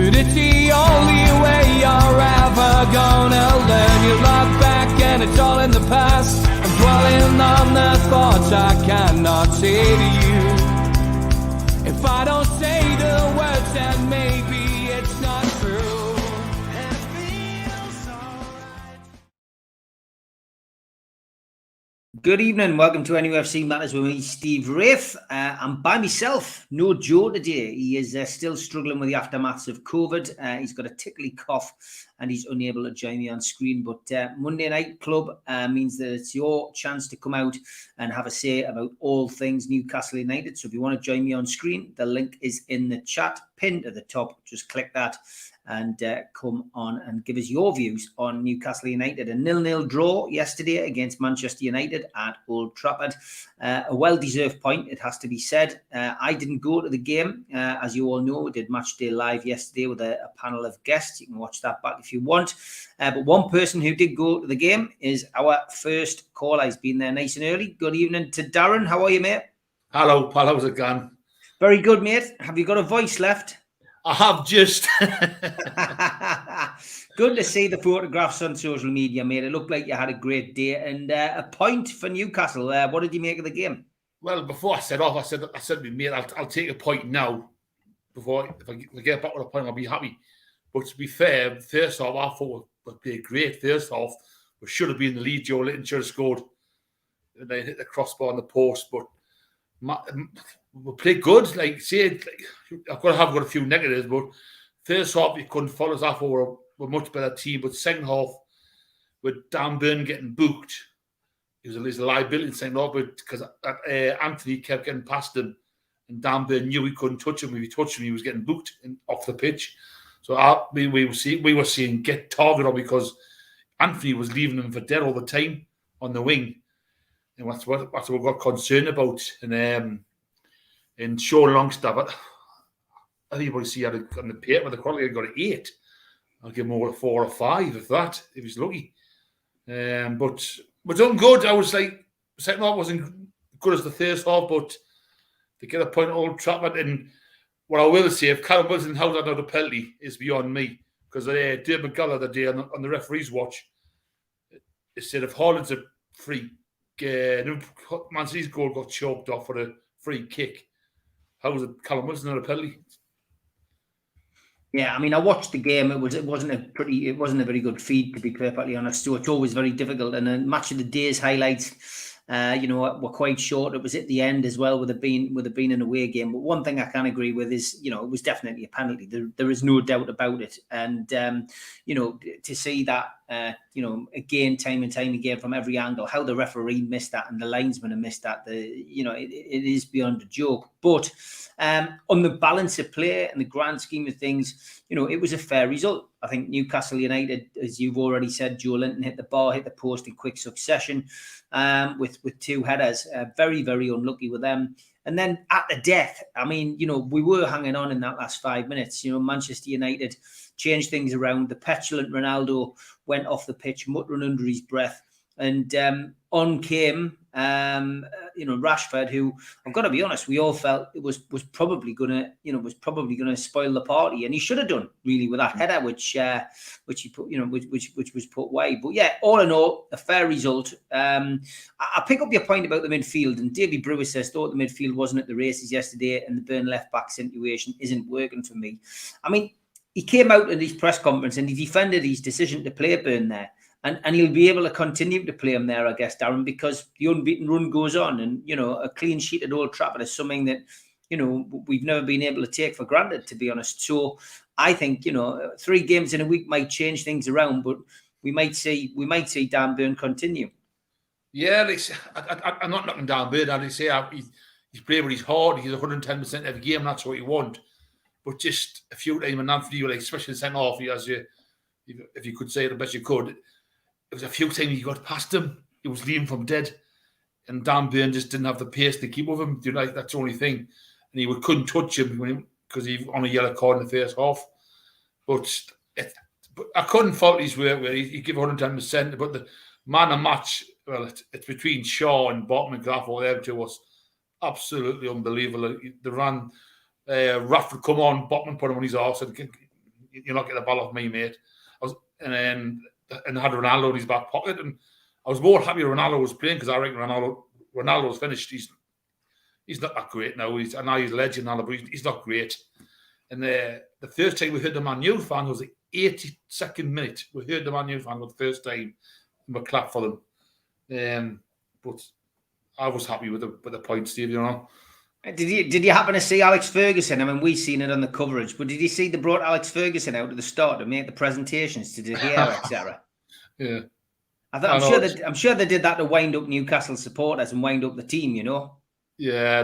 But it's the only way you're ever gonna learn. You look back and it's all in the past. I'm dwelling on the thoughts I cannot say to you. If I don't say the words, then maybe it's not true. And it feels alright. Good evening, welcome to NUFC Matters with me, Steve Wraith. I'm by myself, no Joe today. He is still struggling with the aftermaths of COVID. He's got a tickly cough and he's unable to join me on screen. But Monday Night Club means that it's your chance to come out and have a say about all things Newcastle United. So if you want to join me on screen, the link is in the chat, pinned at the top. Just click that and come on and give us your views on Newcastle United. A 0-0 draw yesterday against Manchester United at Old Trafford. A well-deserved point, it has to be said. I didn't go to the game. As you all know, we did Match Day Live yesterday with a panel of guests. You can watch that back if you want. But one person who did go to the game is our first caller. He's been there nice and early. Good evening to Darren. How are you, mate? Hello, pal. How's it going? Very good, mate. Have you got a voice left? I have just. Good to see the photographs on social media, mate. It looked like you had a great day. And a point for Newcastle. What did you make of the game? Well, before I set off, I said to me, mate, I'll take a point now. Before, if I get back with a point, I'll be happy. But to be fair, first half, I thought we played great. First half, we should have been the lead. Joe Linton should have scored. And they hit the crossbar on the post. But we played good. Like, say, I've got a few negatives, but first half, you couldn't follow us off. We're a much better team. But second half, with Dan Burn getting booked, it was a liability in second half because Anthony kept getting past him, and Dan Burn knew he couldn't touch him. If he touched him, he was getting booked off the pitch. So we were seeing get targeted on because Anthony was leaving him for dead all the time on the wing, and that's what we got concerned about. And Sean Longstaff, I think you see had on the paper the quality got an 8. I'll give him over a 4 or 5 if he's lucky. But we're done good. I was like, second half wasn't good as the first half, but to get a point at Old Trafford, and what I will say, if Callum Wilson held that out a penalty, is beyond me. Because Dave McGull the day on the referee's watch, it said if Haaland's a free, Man City's goal got choked off for a free kick. How was it Callum Wilson not a penalty? Yeah, I mean, I watched the game. It wasn't a very good feed, to be perfectly honest. So it's always very difficult. And then Match of the Day's highlights, were quite short. It was at the end as well, with it being an away game. But one thing I can agree with is, it was definitely a penalty. There is no doubt about it. And to see that, again, time and time again from every angle, how the referee missed that and the linesman have missed that, it is beyond a joke. But on the balance of play and the grand scheme of things, it was a fair result. I think Newcastle United, as you've already said, Joe Linton hit the post in quick succession with 2 headers. Very, very unlucky with them. And then at the death, I mean, we were hanging on in that last 5 minutes. Manchester United changed things around. The petulant Ronaldo went off the pitch, muttering under his breath. And on came, Rashford, who I've got to be honest, we all felt it was probably gonna spoil the party, and he should have done really with that header, which he put, which was put wide. But yeah, all in all, a fair result. I pick up your point about the midfield, and Davy Brewer says thought the midfield wasn't at the races yesterday, and the Burn left back situation isn't working for me. I mean, he came out at his press conference and he defended his decision to play Burn there. And he'll be able to continue to play him there, I guess, Darren, because the unbeaten run goes on. And, a clean sheet at Old Trafford is something that, we've never been able to take for granted, to be honest. So I think, 3 games in a week might change things around, but we might see Dan Burn continue. Yeah, I'm not knocking Dan Burn. I'd say he's playing with his heart. He's 110% every game. That's what you want. But just a few times in Anthony, especially the second half, if you could say it the best you could, it was a few times he got past him. He was leaving from dead. And Dan Burn just didn't have the pace to keep with him. That's the only thing. And he couldn't touch him because he was on a yellow card in the first half. But I couldn't fault his work where he gave 110%. But the man of match, well, it's between Shaw and Botman and Graffo. Them two was absolutely unbelievable. They ran, Raff would come on, Botman put him on his arse and you're not getting the ball off me, mate. And had Ronaldo in his back pocket, and I was more happy Ronaldo was playing because I reckon Ronaldo's finished. He's not that great now. I know he's a legend, but he's not great. And the first time we heard the Man U fan was the 82nd minute. We heard the Man U fan for the first time, and we clapped for them. But I was happy with the point, Steve. You know. Did you happen to see Alex Ferguson? I mean, we've seen it on the coverage, but did you see they brought Alex Ferguson out at the start to make the presentations to De Gea, etc.? Yeah. I'm sure they did that to wind up Newcastle supporters and wind up the team, you know. Yeah,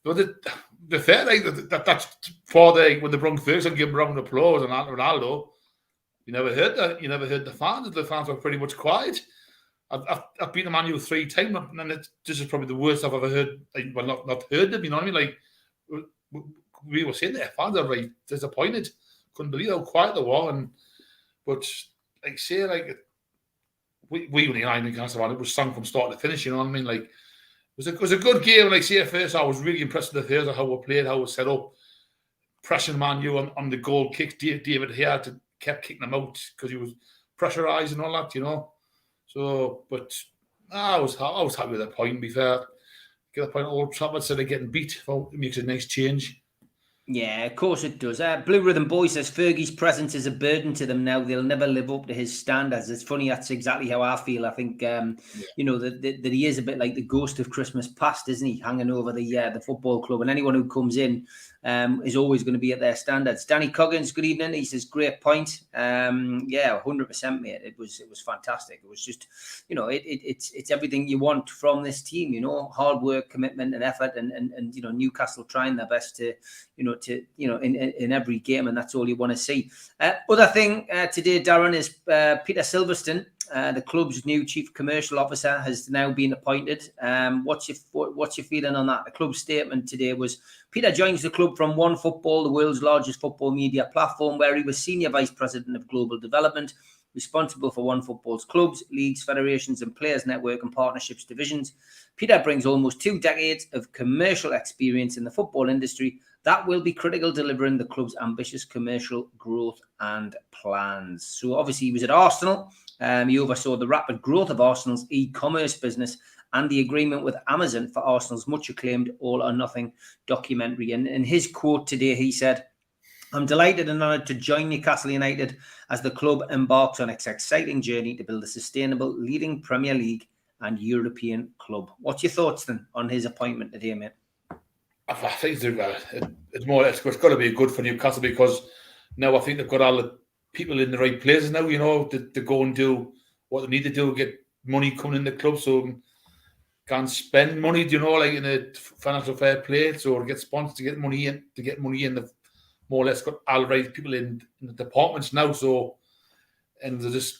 the fair thing that's for when they brought Ferguson, give him a round of applause and Ronaldo. You never heard that. You never heard the fans. The fans were pretty much quiet. I've been to Man U 3 times, and this is probably the worst I've ever heard. Well, not heard them. You know what I mean? Like we were saying, their fans are very disappointed. Couldn't believe how quiet they were. But like say, like we were in Newcastle, it was sung from start to finish. You know what I mean? Like it was a good game. Like say at first, I was really impressed with the first, how we played, how we set up, pressing Man U on the goal kick. David here kept kicking them out because he was pressurised and all that. You know. So, but I was happy with that point. To be fair, get a point at Old Trafford instead of getting beat. It makes a nice change. Yeah, of course it does. Blue Rhythm Boy says Fergie's presence is a burden to them now. They'll never live up to his standards. It's funny. That's exactly how I feel. I think you know that he is a bit like the ghost of Christmas past, isn't he? Hanging over the football club, and anyone who comes in is always going to be at their standards. Danny Coggins, good evening. He says great point. Yeah, 100%, mate. It was fantastic. It was just, you know, it's everything you want from this team. You know, hard work, commitment, and effort, and you know, Newcastle trying their best to, you know, in every game, and that's all you want to see. Other thing today, Darren, is Peter Silverstone, the club's new chief commercial officer, has now been appointed. What's your feeling on that? The club's statement today was Peter joins the club from One Football, the world's largest football media platform, where he was senior vice president of global development, responsible for One Football's clubs, leagues, federations, and players network and partnerships divisions. Peter brings almost 2 decades of commercial experience in the football industry that will be critical delivering the club's ambitious commercial growth and plans. So obviously he was at Arsenal. He oversaw the rapid growth of Arsenal's e-commerce business and the agreement with Amazon for Arsenal's much acclaimed All or Nothing documentary. And in his quote today, he said, "I'm delighted and honoured to join Newcastle United as the club embarks on its exciting journey to build a sustainable, leading Premier League and European club." What's your thoughts then on his appointment today, mate? I think it's more. It's got to be good for Newcastle because now I think they've got all the people in the right places now. You know, to go and do what they need to do, get money coming in the club, so can spend money. You know, like in a financial fair play, so get sponsors to get money in. They've more or less got all the right people in the departments now. So, and they're just,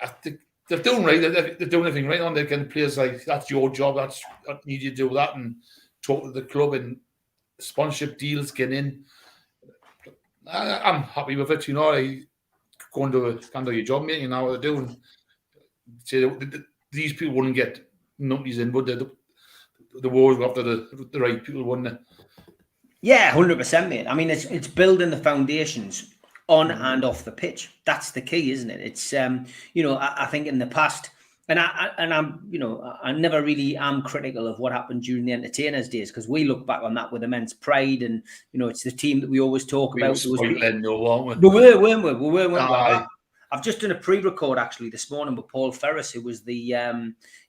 I think they're doing right. They're doing everything right on. They're getting players like that's your job. I need you to do that and talk to the club and sponsorship deals get in. I'm happy with it. You know, go and do your job, mate. You know what they're doing. These people wouldn't get numbers in, would they? The wars after the right people, wouldn't they? Yeah, 100%, mate. I mean, it's building the foundations on and off the pitch. That's the key, isn't it? It's you know, I think in the past. And I'm, you know, I never really am critical of what happened during the entertainers' days because we look back on that with immense pride, and you know, it's the team that we always talk about. We were, weren't we? We were. I've just done a pre-record actually this morning with Paul Ferris, who was the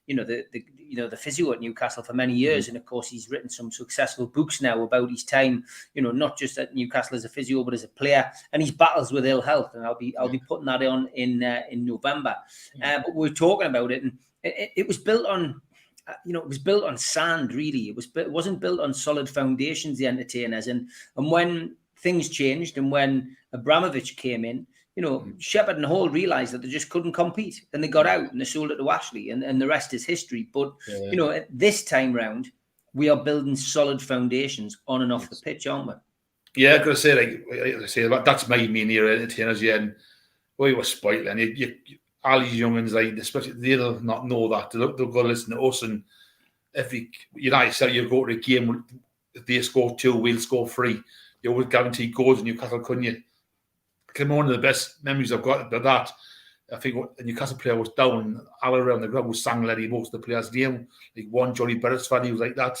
the physio at Newcastle for many years, and of course he's written some successful books now about his time, you know, not just at Newcastle as a physio but as a player, and his battles with ill health. And I'll be putting that on in November. But we're talking about it, and it was built on. You know, it was built on sand. Really, it wasn't built on solid foundations. The entertainers, and when things changed, and when Abramovich came in, you know, Shepherd and Hall realised that they just couldn't compete, and they got out and they sold it to Ashley, and the rest is history. But you know, this time round, we are building solid foundations on and off the pitch, aren't we? Yeah, I've got to say, like I say, that's my main era entertainers. Yeah, and we were spoiled, and you all these youngins, like especially they'll not know that they'll go listen to us, and if you go to a game, if they score 2, we'll score 3. You always guarantee goals in Newcastle, couldn't you? became one of the best memories I've got of that. I think a Newcastle player was down, all around the ground was sang Letty, most of the players' name. Like one Johnny Burris fan, he was like that.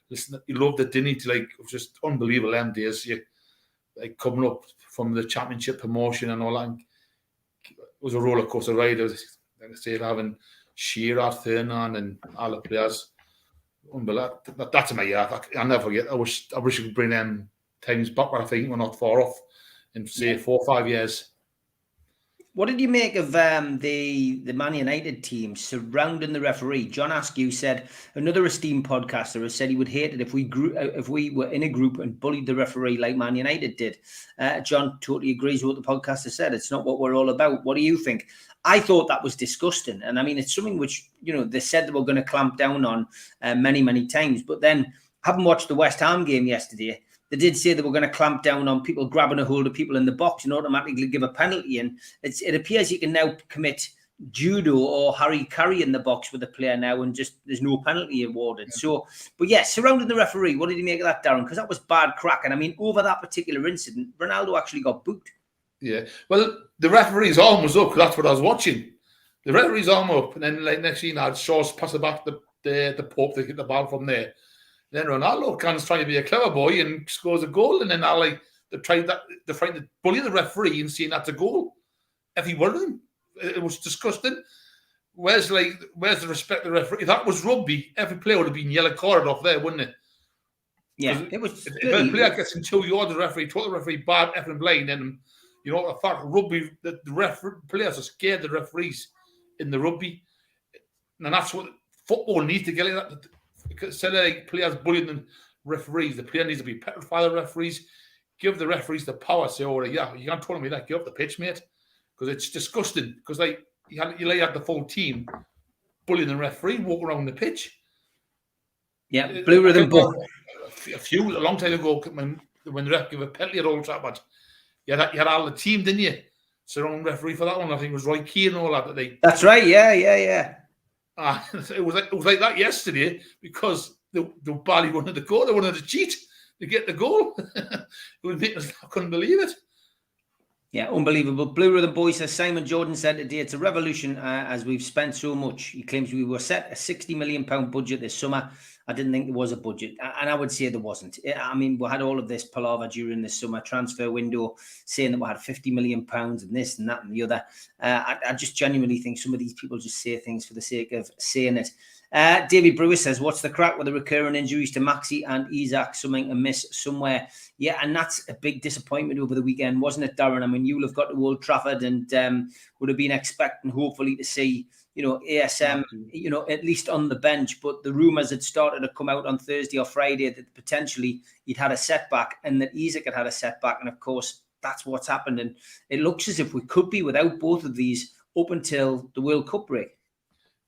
Listen, he loved it, didn't he? It was just unbelievable them days. Like coming up from the championship promotion and all that. And it was a roller coaster ride. Like I said, having Shearer, Thurman, and all the players. Unbelievable. That's in my heart. I'll never forget. I wish we could bring them times back, but I think we're not far off in, say, 4 or 5 years. What did you make of the Man United team surrounding the referee? John Askew said, another esteemed podcaster has said he would hate it if we were in a group and bullied the referee like Man United did. John totally agrees with what the podcaster said. It's not what we're all about. What do you think? I thought that was disgusting. And I mean, it's something which, they said they were going to clamp down on many, many times. But then, having watched the West Ham game yesterday, they did say they were going to clamp down on people grabbing a hold of people in the box and automatically give a penalty. And it appears you can now commit judo or hara-kiri in the box with a player now and just there's no penalty awarded. So, but yeah, surrounding the referee, what did you make of that, Darren? Because that was bad crack. And I mean, over that particular incident, Ronaldo actually got booked. Yeah. Well, the referee's arm was up because that's what I was watching. The referee's arm up, and then next thing I had Shaw's pass it back to the Pope to get the ball from there. Then Ronaldo can's trying to be a clever boy and scores a goal, and then they're trying to bully the referee and seeing that's a goal. If he wasn't, it was disgusting. Where's the respect of the referee? If that was rugby, every player would have been yellow carded off there, wouldn't it? Yeah, it was. If a player gets in 2 yards, the referee told the referee bad effing blind, and the fact rugby, the players are scared of the referees in the rugby, and that's what football needs to get like that. Instead of players bullying the referees, the player needs to be petrified of the referees. Give the referees the power. Say, "Oh, yeah, you can't tell me that. Get off the pitch, mate," because it's disgusting. Because you lay out the full team bullying the referee, walk around the pitch. Yeah, blue rhythm book. A long time ago, when the ref gave a penalty at Old Trafford, you had all the team, didn't you? Surrounding referee for that one. I think it was Roy Keane and all that. That's right. Yeah. It was like that yesterday because they barely wanted to go. They wanted to cheat to get the goal. I couldn't believe it. Yeah, unbelievable. Blue Rhythm Boy says, Simon Jordan said today, it's a revolution as we've spent so much. He claims we were set a £60 million budget this summer. I didn't think there was a budget. And I would say there wasn't. I mean, we had all of this palaver during this summer transfer window saying that we had £50 million and this and that and the other. I just genuinely think some of these people just say things for the sake of saying it. David Brewer says, what's the crack with the recurring injuries to Maxi and Isaac? Something amiss somewhere. Yeah, and that's a big disappointment over the weekend, wasn't it, Darren? I mean, you'll have got to Old Trafford and would have been expecting, hopefully, to see, ASM, at least on the bench. But the rumours had started to come out on Thursday or Friday that potentially he'd had a setback and that Isaac had a setback. And, of course, that's what's happened. And it looks as if we could be without both of these up until the World Cup break.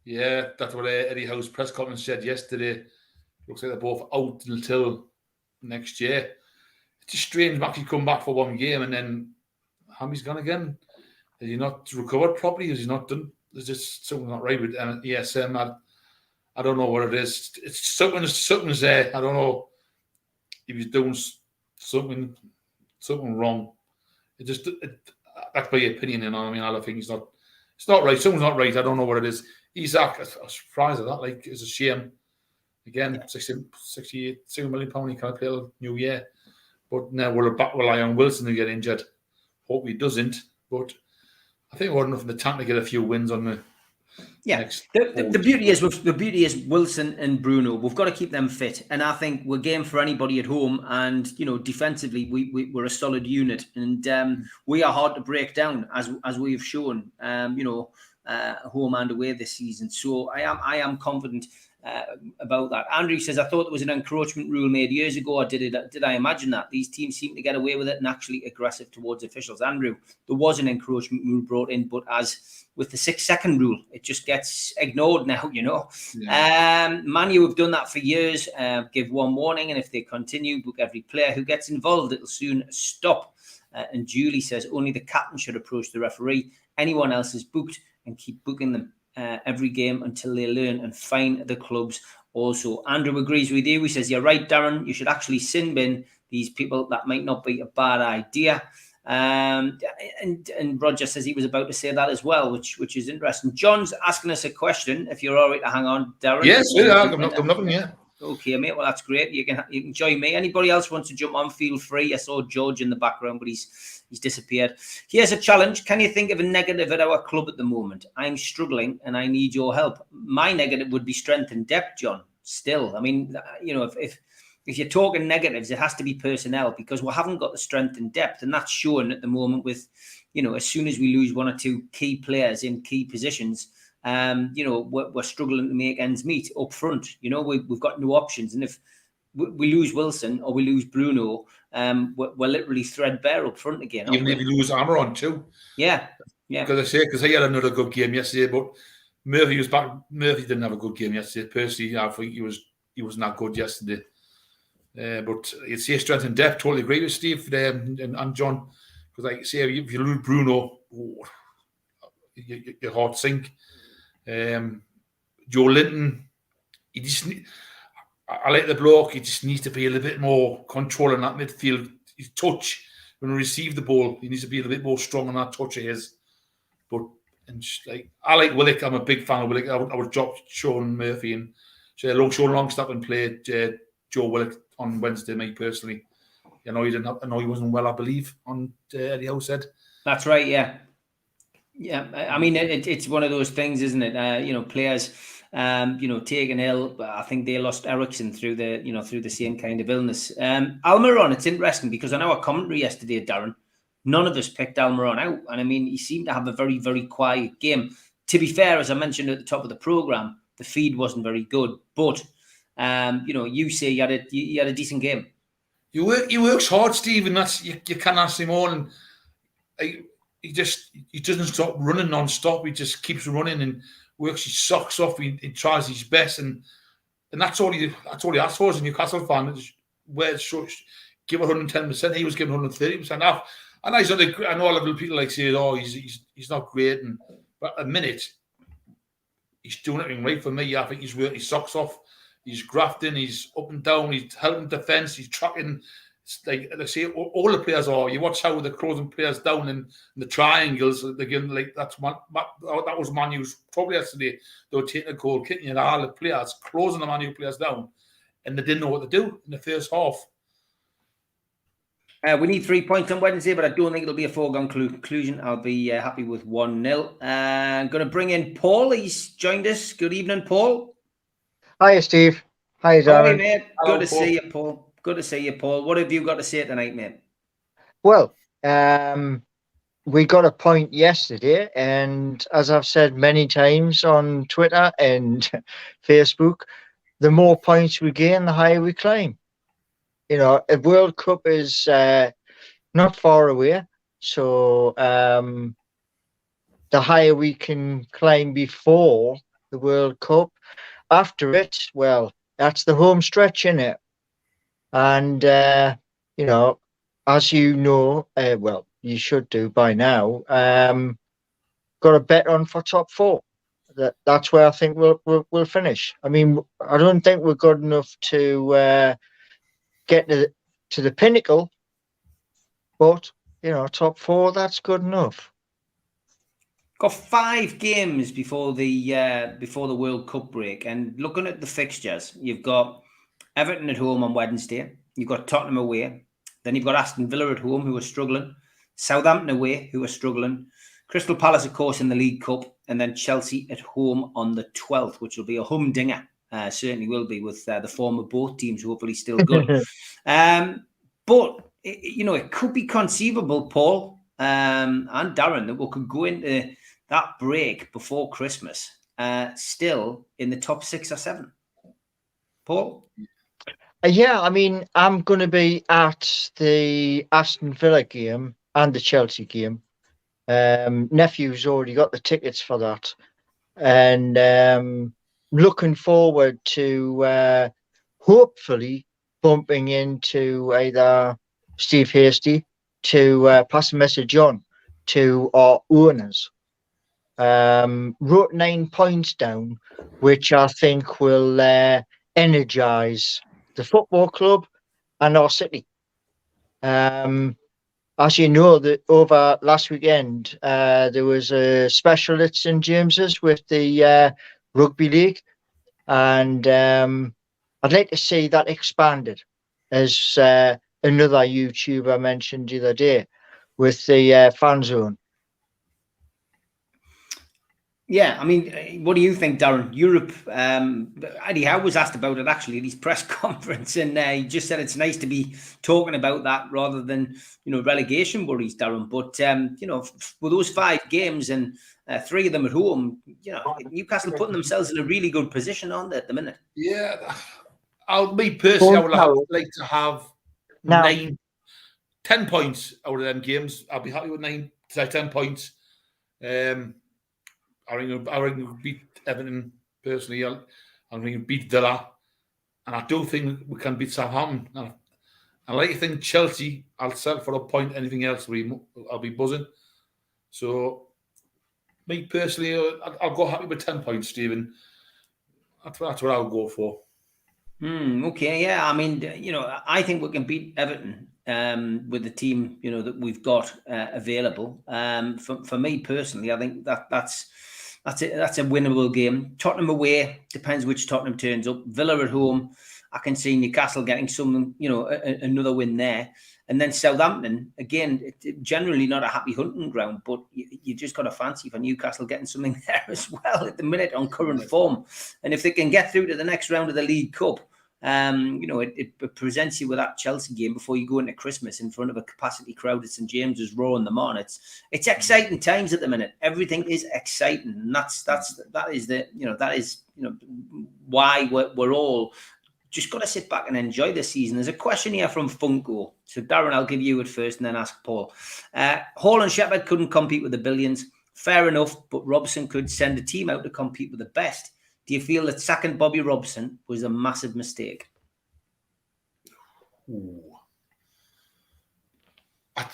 Yeah, that's what Eddie Howe's press conference said yesterday. Looks like they're both out until next year. It's just strange Maxi come back for one game and then Hammy's gone again. Has he not recovered properly? Has he not done? There's just something not right with ESM. I don't know what it is. It's something's there. I don't know if he's doing something wrong. That's my opinion. I mean, I think it's not right. Something's not right. I don't know what it is. Isaac, I was surprised at that. It's a shame. Again, £67 million, he can't play till New Year. But now we'll rely on Wilson to get injured. Hope he doesn't. But I think we're enough in the tank to get a few wins on the next. The beauty is Wilson and Bruno. We've got to keep them fit. And I think we're game for anybody at home. And, defensively, we're a solid unit. And we are hard to break down, as we've shown, home and away this season. So I am confident about that. Andrew says, I thought there was an encroachment rule made years ago. Or did I imagine that? These teams seem to get away with it and actually aggressive towards officials. Andrew, there was an encroachment rule brought in, but as with the 6-second rule, it just gets ignored now, Yeah. Man U have done that for years. Give one warning, and if they continue, book every player who gets involved. It'll soon stop. And Julie says, only the captain should approach the referee. Anyone else is booked and keep booking them every game until they learn and fine the clubs also. Andrew agrees with you. He says, you're right, Darren. You should actually sin bin these people. That might not be a bad idea. And Roger says he was about to say that as well, which is interesting. John's asking us a question. If you're all right to hang on, Darren. Yes, I'm nothing. Yeah. Okay, mate. Well, that's great. You can join me. Anybody else wants to jump on? Feel free. I saw George in the background, but he's disappeared. Here's a challenge. Can you think of a negative at our club at the moment? I'm struggling and I need your help. My negative would be strength and depth, John. Still, I mean, if you're talking negatives, it has to be personnel, because we haven't got the strength and depth, and that's shown at the moment with, as soon as we lose one or two key players in key positions, we're struggling to make ends meet up front. We've got no options, and if we lose Wilson or we lose Bruno, we're literally threadbare up front again. Even if you lose Amaron too. Yeah. Because he had another good game yesterday, but Murphy was back. Murphy didn't have a good game yesterday. Personally, I think he wasn't that good yesterday. But you'd say strength and depth. Totally agree with Steve and John. Because like say, if you lose Bruno, your heart sink. Joe Linton, I like the bloke. He just needs to be a little bit more controlling that midfield. His touch when we receive the ball, he needs to be a little bit more strong on that touch of his. But I like Willock. I'm a big fan of Willock. I would drop Sean Murphy and Sean Longstaff and play Joe Willock on Wednesday. Me personally, he wasn't well. I believe on Eddie Howe said. That's right. Yeah. I mean, it's one of those things, isn't it? Players, taking ill. I think they lost Ericsson through the same kind of illness. Almiron, it's interesting because on our commentary yesterday, Darren, none of us picked Almiron out, and I mean, he seemed to have a very, very quiet game. To be fair, as I mentioned at the top of the program, the feed wasn't very good, but you say he had a decent game. He works hard, Steve, and that's you can't ask him all. And he doesn't stop running non-stop. He just keeps running and works his socks off. He tries his best, and that's all he asked for as a Newcastle fan. Give 110%. He was giving 130% off. And I know a lot of people say, "Oh, he's not great," but at a minute he's doing everything right for me. I think he's working his socks off. He's grafting. He's up and down. He's helping defence. He's tracking. Like they say, all the players are. You watch how they're closing players down in the triangles. Again, that was Man U's probably yesterday. They were taking a goal, kicking it all the players, closing the Man U players down, and they didn't know what to do in the first half. We need 3 points on Wednesday, but I don't think it'll be a foregone conclusion. I'll be happy with 1-0. I'm going to bring in Paul. He's joined us. Good evening, Paul. Hi, Steve. Hi, Darren. Hi, mate. Hello, Good to see you, Paul. Good to see you, Paul. What have you got to say tonight, mate? Well, we got a point yesterday, and as I've said many times on Twitter and Facebook, the more points we gain, the higher we climb. A World Cup is not far away, so the higher we can climb before the World Cup. After it, well, that's the home stretch, innit? And, as you know, well, you should do by now, got a bet on for top 4. That's where I think we'll finish. I mean, I don't think we're good enough to get to the pinnacle, but, top 4, that's good enough. Got 5 games before the World Cup break, and looking at the fixtures, you've got Everton at home on Wednesday. You've got Tottenham away. Then you've got Aston Villa at home, who are struggling. Southampton away, who are struggling. Crystal Palace, of course, in the League Cup. And then Chelsea at home on the 12th, which will be a humdinger. Certainly will be, with the form of both teams hopefully still good. But, it could be conceivable, Paul and Darren, that we could go into that break before Christmas still in the top 6 or 7. Paul? Yeah, I mean, I'm going to be at the Aston Villa game and the Chelsea game. Nephew's already got the tickets for that. And looking forward to hopefully bumping into either Steve Hasty to pass a message on to our owners. Wrote 9 points down, which I think will energise the football club and our city. as you know, that over last weekend, there was a special at St James's with the rugby league, and I'd like to see that expanded, as another YouTuber mentioned the other day, with the fan zone. Yeah, I mean, what do you think, Darren? Europe, Eddie Howe was asked about it actually at his press conference, and he just said it's nice to be talking about that rather than, relegation worries, Darren. But, with those 5 games and 3 of them at home, Newcastle putting themselves in a really good position, aren't they, at the minute? Yeah. Me personally, I would like to have 10 points out of them games. I'll be happy with 10 points. I reckon we'll beat Everton personally. I reckon we'll beat Villa. And I do think we can beat Southampton. I like to think Chelsea, I'll settle for a point. Anything else, I'll be buzzing. So, me personally, I'll go happy with 10 points, Stephen. That's what I'll go for. Okay, yeah. I mean, I think we can beat Everton with the team, that we've got available. For me personally, I think that's a winnable game. Tottenham away, depends which Tottenham turns up. Villa at home, I can see Newcastle getting some, another win there. And then Southampton, again, generally not a happy hunting ground, but you just got a fancy for Newcastle getting something there as well at the minute on current form. And if they can get through to the next round of the League Cup, it presents you with that Chelsea game before you go into Christmas in front of a capacity crowd at St James's, roaring them on. It's exciting times at the minute. Everything is exciting, and that is why we're all just got to sit back and enjoy the season. There's a question here from Funko. So, Darren, I'll give you it first and then ask Paul. Hall and Shepherd couldn't compete with the Billions. Fair enough, but Robson could send a team out to compete with the best. Do you feel that sacking Bobby Robson was a massive mistake? Ooh. I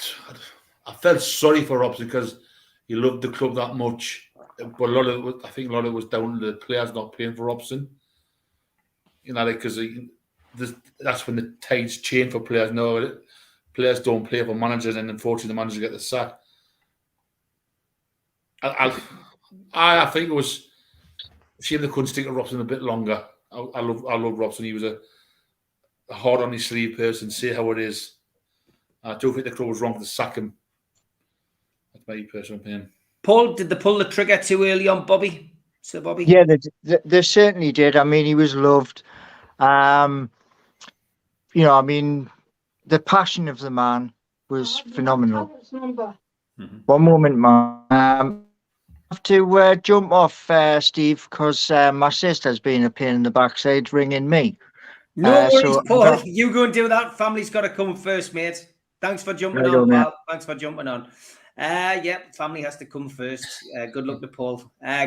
felt sorry for Robson because he loved the club that much. But I think a lot of it was down to the players not playing for Robson. Because that's when the tides change for players. No, players don't play for managers, and unfortunately, the manager get the sack. I think it was a shame they couldn't stick to Robson a bit longer. I love Robson. He was a hard on his sleeve person. Say how it is. I don't think the club was wrong to sack him. That's my personal opinion. Paul, did they pull the trigger too early on Bobby? Sir Bobby? Yeah, they certainly did. I mean, he was loved. The passion of the man was phenomenal. Mm-hmm. One moment, man. I have to jump off, Steve, because my sister's been a pain in the backside ringing me. No worries, Paul. You go and do that. Family's got to come first, mate. Thanks for jumping on, pal. Thanks for jumping on. Family has to come first. Good luck to Paul.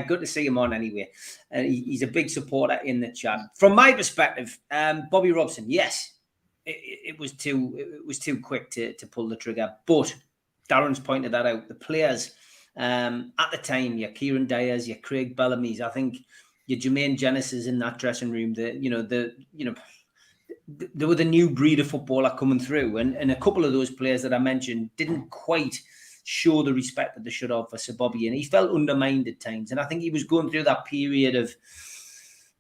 Good to see him on anyway. He's a big supporter in the chat. From my perspective, Bobby Robson, yes, it was too quick to pull the trigger. But Darren's pointed that out. The players at the time, your Kieran Dyers, your Craig Bellamy's, I think your Jermaine Genesis in that dressing room. There were the new breed of footballer coming through, and a couple of those players that I mentioned didn't quite show the respect that they should have for Sir Bobby, and he felt undermined at times. And I think he was going through that period of,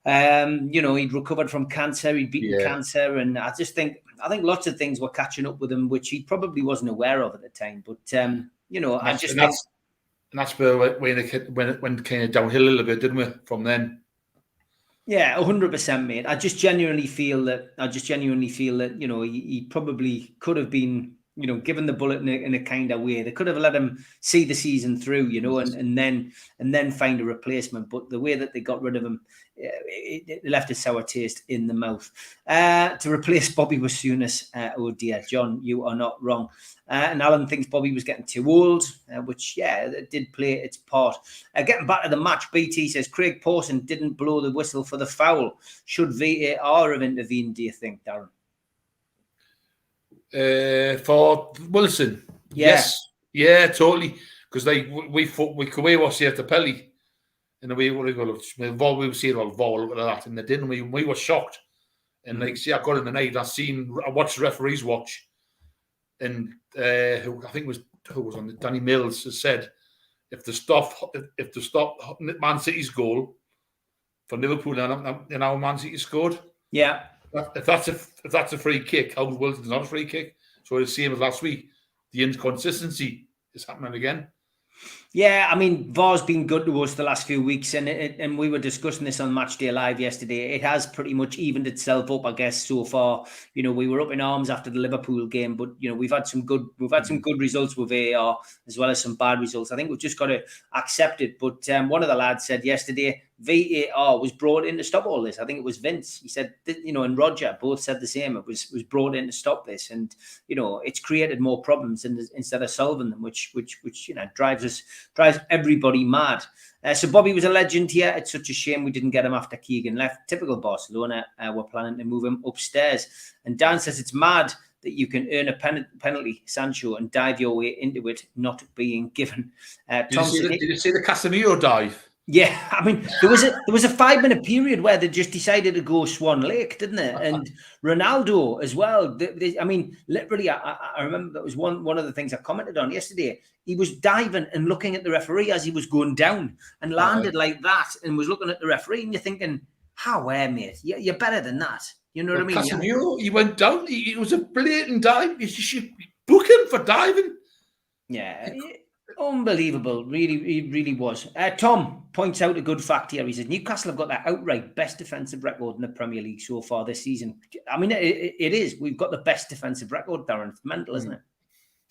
he'd recovered from cancer, he'd beaten cancer, and I think lots of things were catching up with him, which he probably wasn't aware of at the time. But that's where when it went kind of downhill a little bit, didn't we? From then. Yeah, 100%, mate. I just genuinely feel that he probably could have been, given the bullet in a kind of way. They could have let him see the season through, and then find a replacement. But the way that they got rid of him, it left a sour taste in the mouth. To replace Bobby Wasunas, oh dear, John, you are not wrong. And Alan thinks Bobby was getting too old, which, it did play its part. Getting back to the match, BT says Craig Pawson didn't blow the whistle for the foul. Should VAR have intervened, do you think, Darren? For Wilson, yes, yeah, totally. Because we watched the Pelly, and we were saying, look at that, and they didn't. We were shocked, and I got in the night. I watched the referees watch, and who I think who was on the Danny Mills, has said if they stop Man City's goal for Liverpool, and now Man City scored. Yeah. If that's a free kick, how Wilson's not a free kick. So the same as last week, the inconsistency is happening again. Yeah, I mean, VAR's been good to us the last few weeks, and we were discussing this on Matchday Live yesterday. It has pretty much evened itself up, I guess, so far. You know, we were up in arms after the Liverpool game, but you know, we've had some good results with VAR as well as some bad results. I think we've just got to accept it. But one of the lads said yesterday, VAR was brought in to stop all this. I think it was Vince. He said, you know, and Roger both said the same. It was brought in to stop this, and you know, it's created more problems instead of solving them, which you know drives everybody mad. So Bobby was a legend here. It's such a shame we didn't get him after Keegan left. Typical Barcelona. We're planning to move him upstairs. And Dan says it's mad that you can earn a penalty, Sancho, and dive your way into it, not being given. Did you see the Casemiro dive? Yeah, I mean, there was a 5-minute period where they just decided to go Swan Lake, didn't they? And Ronaldo as well. I mean, literally, I remember that was one of the things I commented on yesterday. He was diving and looking at the referee as he was going down and landed like that and was looking at the referee. And you're thinking, how, mate? You're better than that. You know what I mean? Casemiro, he went down. It was a blatant dive. You should book him for diving. Yeah. Unbelievable, he really was. Tom points out a good fact here. He says Newcastle have got the outright best defensive record in the Premier League so far this season. I mean, it is. We've got the best defensive record, Darren. It's mental, isn't it?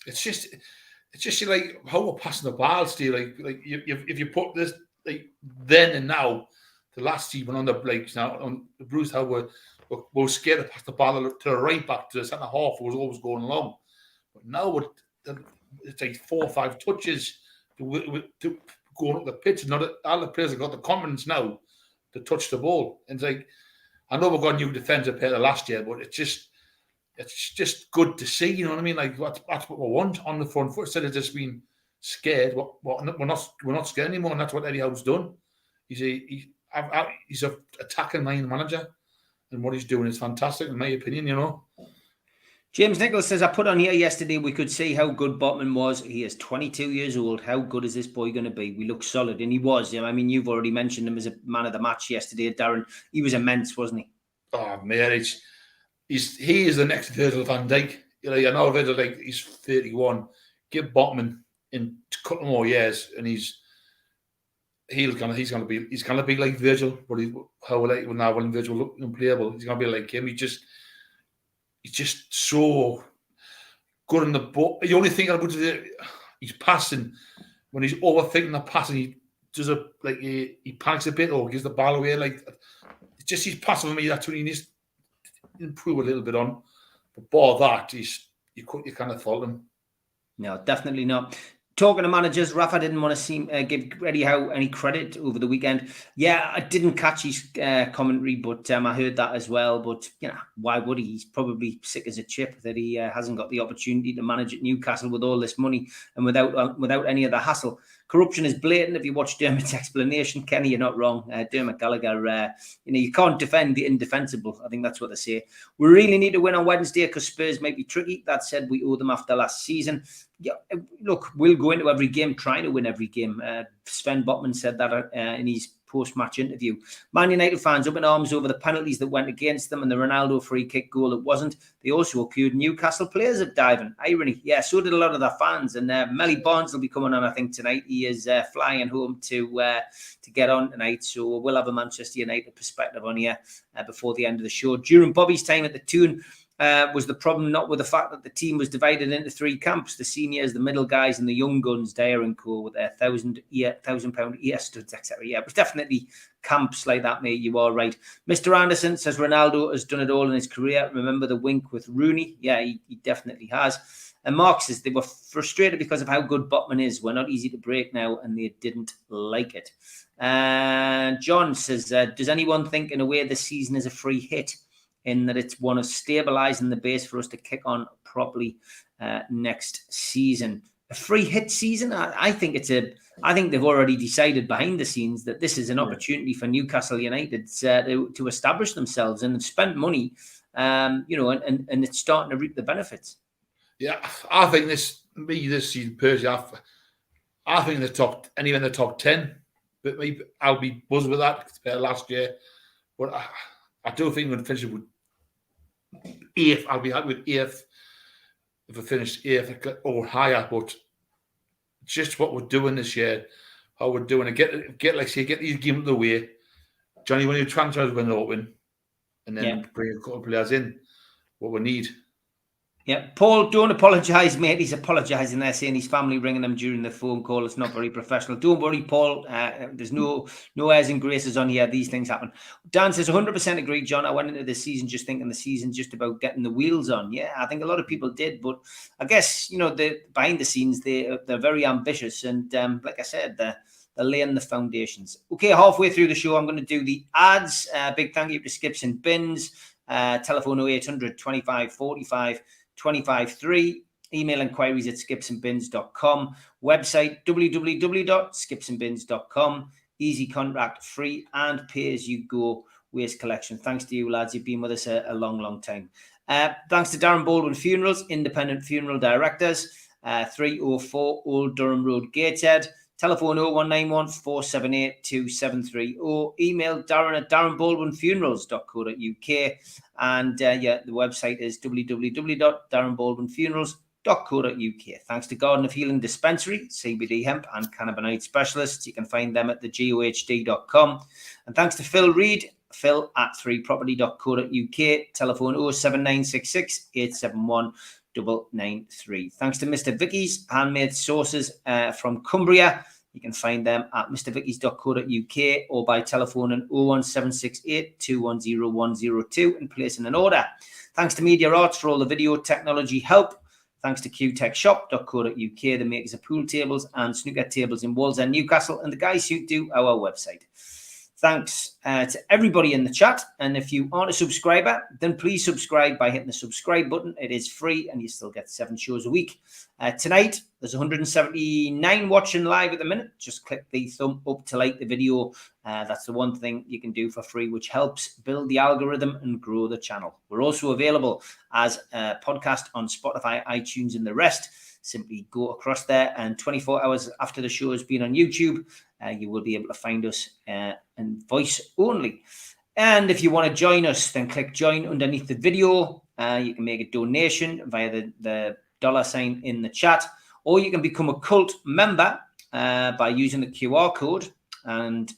It's just like how we're passing the ball, Steve. Like if you put this like then and now, the last season on the Blakes now on the Bruce, how we're scared to pass the ball to the right back to the centre half. It was always going long, but now it's like 4 or 5 touches to go up the pitch. And all the players have got the confidence now to touch the ball. And it's like, I know we've got a new defensive player last year, but it's just good to see. You know what I mean? Like that's what we want on the front foot instead of just being scared. We're not scared anymore, and that's what Eddie Howe's done. He's an attacking mind manager, and what he's doing is fantastic in my opinion. You know. James Nicholas says, I put on here yesterday, we could see how good Botman was. He is 22 years old. How good is this boy going to be? We look solid. And he was. I mean, you've already mentioned him as a man of the match yesterday, Darren. He was immense, wasn't he? Oh, man, he is the next Virgil van Dijk. You know, I know Virgil, like, he's 31. Give Botman in a couple more years, and he's gonna be like Virgil. But when Virgil looked unplayable, he's gonna be like him. He's just so good in the ball. The only thing I would do, he's passing. When he's overthinking the passing, he does he panics a bit or gives the ball away. Like it's just he's passing for me. That's what he needs to improve a little bit on. But bar that, you kind of fault him. No, definitely not. Talking to managers, Rafa didn't want to give Eddie Howe any credit over the weekend. Yeah, I didn't catch his commentary, but I heard that as well. But, you know, why would he? He's probably sick as a chip that he hasn't got the opportunity to manage at Newcastle with all this money and without any of the hassle. Corruption is blatant. If you watch Dermot's explanation, Kenny, you're not wrong. Dermot Gallagher, you can't defend the indefensible. I think that's what they say. We really need to win on Wednesday because Spurs might be tricky. That said, we owe them after last season. Yeah, look, we'll go into every game trying to win every game. Sven Botman said that in his post-match interview. Man United fans up in arms over the penalties that went against them and the Ronaldo free kick goal that wasn't. They also accused Newcastle players of diving. Irony. Yeah, so did a lot of their fans. And Melly Barnes will be coming on, I think, tonight. He is flying home to get on tonight. So we'll have a Manchester United perspective on here before the end of the show. During Bobby's time at the Toon, was the problem not with the fact that the team was divided into 3 camps, the seniors, the middle guys, and the young guns, Dyer and co, with their £1,000 ear studs, etc. Yeah, it was definitely camps like that, mate. You are right. Mr. Anderson says Ronaldo has done it all in his career. Remember the wink with Rooney? Yeah, he definitely has. And Mark says they were frustrated because of how good Botman is. We're not easy to break now, and they didn't like it. And John says, does anyone think in a way this season is a free hit, in that it's one of stabilising the base for us to kick on properly next season? A free hit season? I think they've already decided behind the scenes that this is an opportunity for Newcastle United to establish themselves and spend money, and it's starting to reap the benefits. Yeah, I think this season, personally, I think anywhere in the top 10. But maybe I'll be buzzing with that compared to last year. But I do think we're going to finish with 8th. I'll be happy with 8th if I finish 8th or higher. But just what we're doing this year, how we're doing it, get these games of the way. Johnny, when you transfers when they're open, and then bring a couple of players in, what we need. Yeah, Paul, don't apologise, mate. He's apologising there, saying his family ringing him during the phone call. It's not very professional. Don't worry, Paul. There's no airs and graces on here. These things happen. Dan says, 100% agree, John. I went into the season just thinking the season's just about getting the wheels on. Yeah, I think a lot of people did. But I guess, behind the scenes, they're very ambitious. And like I said, they're laying the foundations. Okay, halfway through the show, I'm going to do the ads. Big thank you to Skips and Bins. Telephone 0800 25 45 25.3, email inquiries at skipsandbins.com, website www.skipsandbins.com, easy contract, free and pay as you go waste collection. Thanks to you lads, you've been with us a long time. Thanks to Darren Baldwin Funerals, independent funeral directors, 304 Old Durham Road, Gateshead, telephone 0191 478 2730, email Darren at darrenbaldwinfunerals.co.uk. And the website is www.darrenbaldwinfunerals.co.uk. Thanks to Garden of Healing Dispensary, CBD hemp and cannabinoid specialists. You can find them at thegohd.com. And thanks to Phil Reid, Phil at 3property.co.uk, telephone 07966 871 993. Thanks to Mr. Vicky's Handmade Sauces from Cumbria. You can find them at mrvickies.co.uk or by telephoning 01768 210 102 and placing an order. Thanks to Media Arts for all the video technology help. Thanks to qtechshop.co.uk, the makers of pool tables and snooker tables in Walls and Newcastle, and the guys who do our website. Thanks to everybody in the chat. And if you aren't a subscriber, then please subscribe by hitting the subscribe button. It is free and you still get 7 shows a week. Tonight, there's 179 watching live at the minute. Just click the thumb up to like the video. That's the one thing you can do for free, which helps build the algorithm and grow the channel. We're also available as a podcast on Spotify, iTunes, and the rest. Simply go across there, and 24 hours after the show has been on YouTube, you will be able to find us in voice only. And if you want to join us, then click join underneath the video. You can make a donation via the $sign in the chat, or you can become a cult member by using the QR code and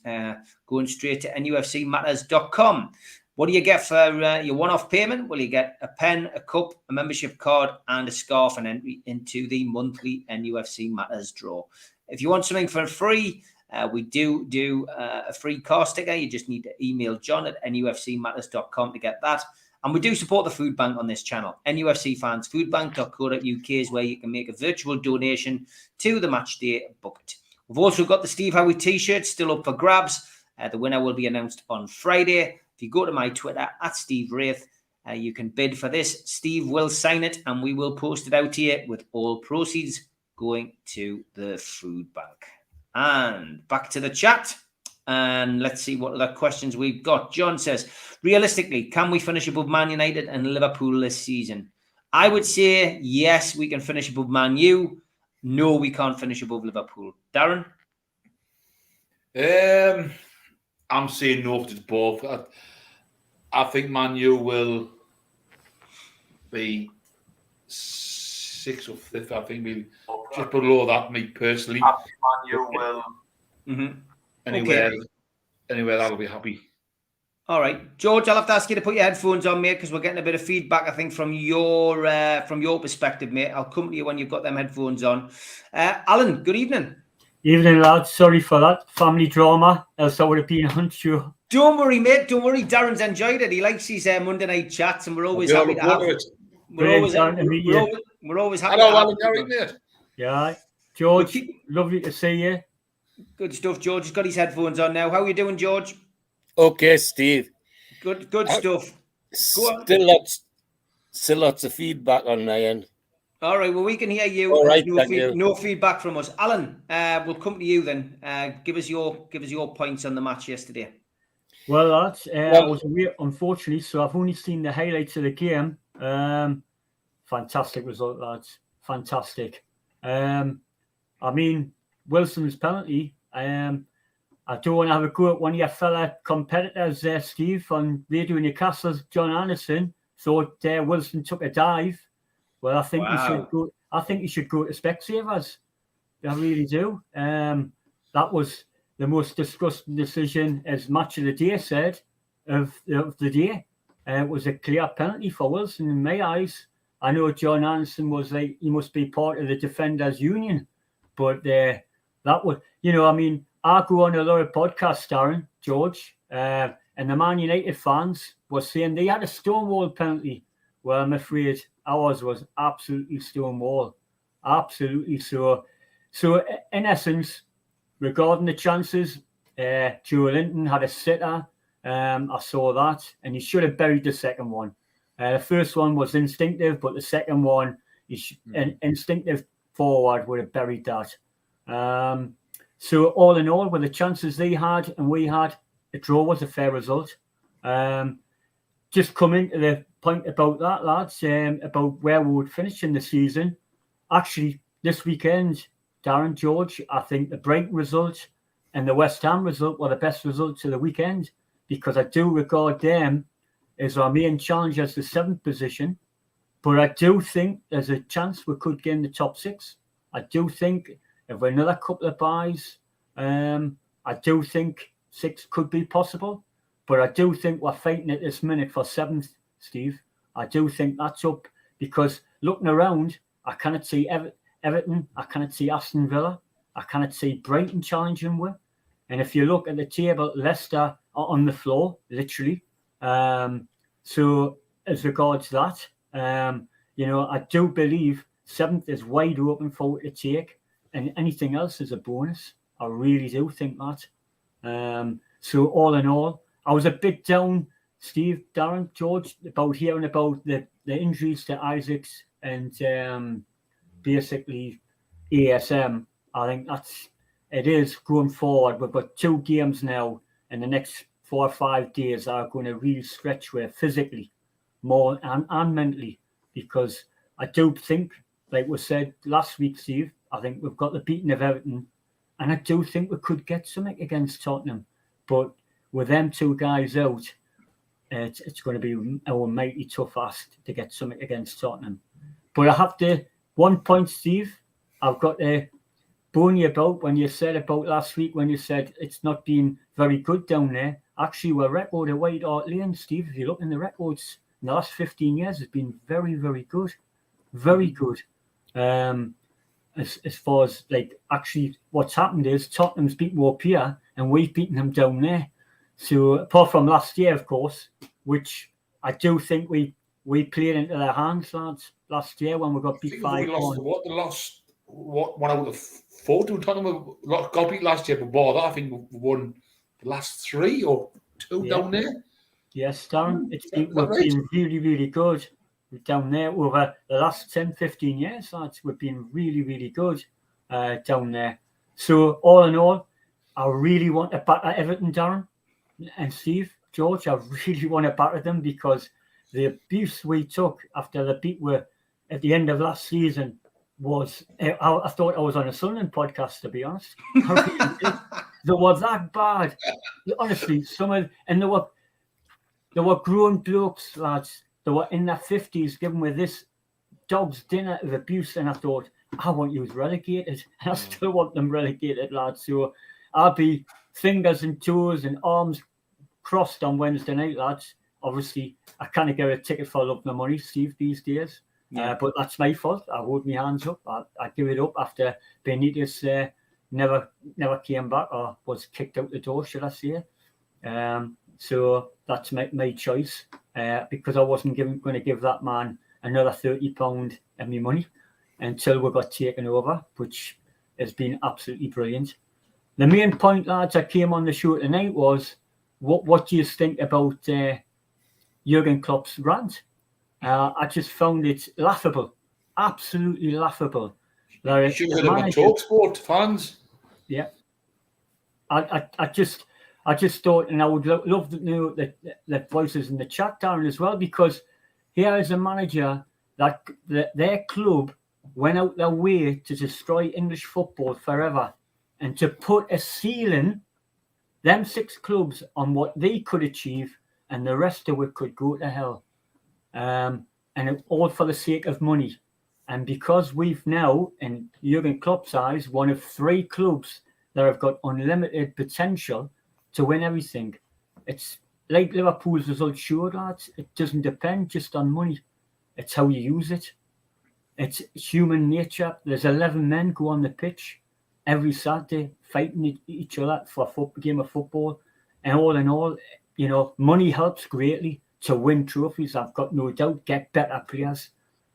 going straight to NUFCmatters.com. What do you get for your one-off payment? Well, you get a pen, a cup, a membership card, and a scarf, and entry into the monthly NUFC Matters draw. If you want something for free, we do a free car sticker. You just need to email John at nufcmatters.com to get that. And we do support the food bank on this channel. NUFC fans, foodbank.co.uk is where you can make a virtual donation to the Matchday Bucket. We've also got the Steve Howie t-shirt still up for grabs. The winner will be announced on Friday. If you go to my Twitter at Steve Wraith, you can bid for this. Steve will sign it and we will post it out here with all proceeds going to the food bank. And back to the chat. And let's see what other questions we've got. John says, realistically, can we finish above Man United and Liverpool this season? I would say, yes, we can finish above Man U. No, we can't finish above Liverpool. Darren? I'm saying no to both. I think Man U will be 6th or 5th. I think we'll just below that, me personally. I think Man U will. Anywhere that'll be happy. All right, George, I'll have to ask you to put your headphones on, mate, because we're getting a bit of feedback, I think, from your perspective, mate. I'll come to you when you've got them headphones on. Alan, good evening. Evening, lads. Sorry for that family drama. Else I would have been on you. Don't worry, mate. Don't worry. Darren's enjoyed it. He likes his Monday night chats, and we're always happy to have it. We're always happy to have it. Yeah, George, lovely to see you. Good stuff. George has got his headphones on now. How are you doing, George? Okay, Steve. Good stuff. Still lots of feedback on my end. All right, well, we can hear you. All right, no feedback from us. Alan, we'll come to you then. Give us your points on the match yesterday. Well, lads, I was away, unfortunately, so I've only seen the highlights of the game. fantastic result, lads. Fantastic. I mean, Wilson's penalty. I don't want to have a go at one of your fella competitors there, Steve, on Radio Newcastle's John Anderson. Thought Wilson took a dive. Well, I think he should go. I think he should go to Specsavers. I really do. That was the most disgusting decision, as Match of the Day said, of the day. It was a clear penalty for Wilson in my eyes. I know John Anderson was like, he must be part of the Defenders Union, but that was, I mean, I go on a lot of podcasts, Darren, George, and the Man United fans were saying they had a Stonewall penalty. Well, I'm afraid ours was absolutely Stonewall. Absolutely. So in essence, regarding the chances, Joe Linton had a sitter. I saw that, and he should have buried the second one. The first one was instinctive, but the second one, an instinctive forward would have buried that. So all in all, with the chances they had and we had, a draw was a fair result. Just coming to the point about that, lads, about where we would finish in the season. Actually, this weekend, Darren, George, I think the Brighton result and the West Ham result were the best results of the weekend, because I do regard them as our main challenge as the 7th position. But I do think there's a chance we could get in the top 6. I do think if we're another couple of buys, I do think 6 could be possible. But I do think we're fighting at this minute for 7th, Steve. I do think that's up, because looking around, I cannot see Everton, I cannot see Aston Villa, I cannot see Brighton challenging with. And if you look at the table, Leicester are on the floor, literally. So as regards that, I do believe 7th is wide open for it to take, and anything else is a bonus. I really do think that. So all in all, I was a bit down, Steve, Darren, George, about hearing about the injuries to Isaacs and basically ASM. I think it is going forward. We've got 2 games now, and the next 4 or 5 days are going to really stretch where physically, more and mentally, because I do think, like we said last week, Steve, I think we've got the beating of Everton, and I do think we could get something against Tottenham. But with them 2 guys out, it's going to be a mighty tough ask to get something against Tottenham. But I have to, one point, Steve, I've got to bone you about when you said about last week, when you said it's not been very good down there. Actually, we're record of White Hart Lane, Steve. If you look in the records in the last 15 years, it's been very, very good. Very good. As far as, like, actually what's happened is Tottenham's beaten up here and we've beaten them down there. So apart from last year, of course, which I do think we played into their hands, lads, last year when we got beat 5-1. They lost one out of 4 to Tottenham. Got beat last year, but more that I think we won the last 3 or 2 down there. Yes, Darren, we've been really, really good down there over the last 10, 15 years, lads. We've been really, really good down there. So all in all, I really want to batter Everton, Darren and Steve, George. I really want to batter them, because the abuse we took after the beat were at the end of last season was, I thought I was on a Sunderland podcast, to be honest. They were that bad. Honestly, there were grown blokes, lads. They were in their 50s giving me this dog's dinner of abuse, and I thought, I want you relegated. And I still want them relegated, lads. So I'll be fingers and toes and arms crossed on Wednesday night, lads. Obviously, I can't get a ticket for love the money, Steve, these days. Yeah. But that's my fault. I hold my hands up. I give it up after Benitez never came back, or was kicked out the door, should I say. So that's my choice, because I wasn't going to give that man another £30 of my money until we got taken over, which has been absolutely brilliant. The main point, lads, I came on the show tonight was, what do you think about Jurgen Klopp's rant? I just found it laughable, absolutely laughable. You should have been TalkSport fans. Yeah, I just thought, and I would love to know the voices in the chat, Darren, as well, because here is a manager that their club went out their way to destroy English football forever and to put a ceiling, them 6 clubs, on what they could achieve, and the rest of it could go to hell. And it, all for the sake of money. And because we've now, in Jurgen Klopp's eyes, one of 3 clubs that have got unlimited potential to win everything. It's like Liverpool's result showed, lads. It doesn't depend just on money. It's how you use it. It's human nature. There's 11 men go on the pitch every Saturday fighting each other for a game of football. And all in all, you know, money helps greatly to win trophies. I've got no doubt, get better players.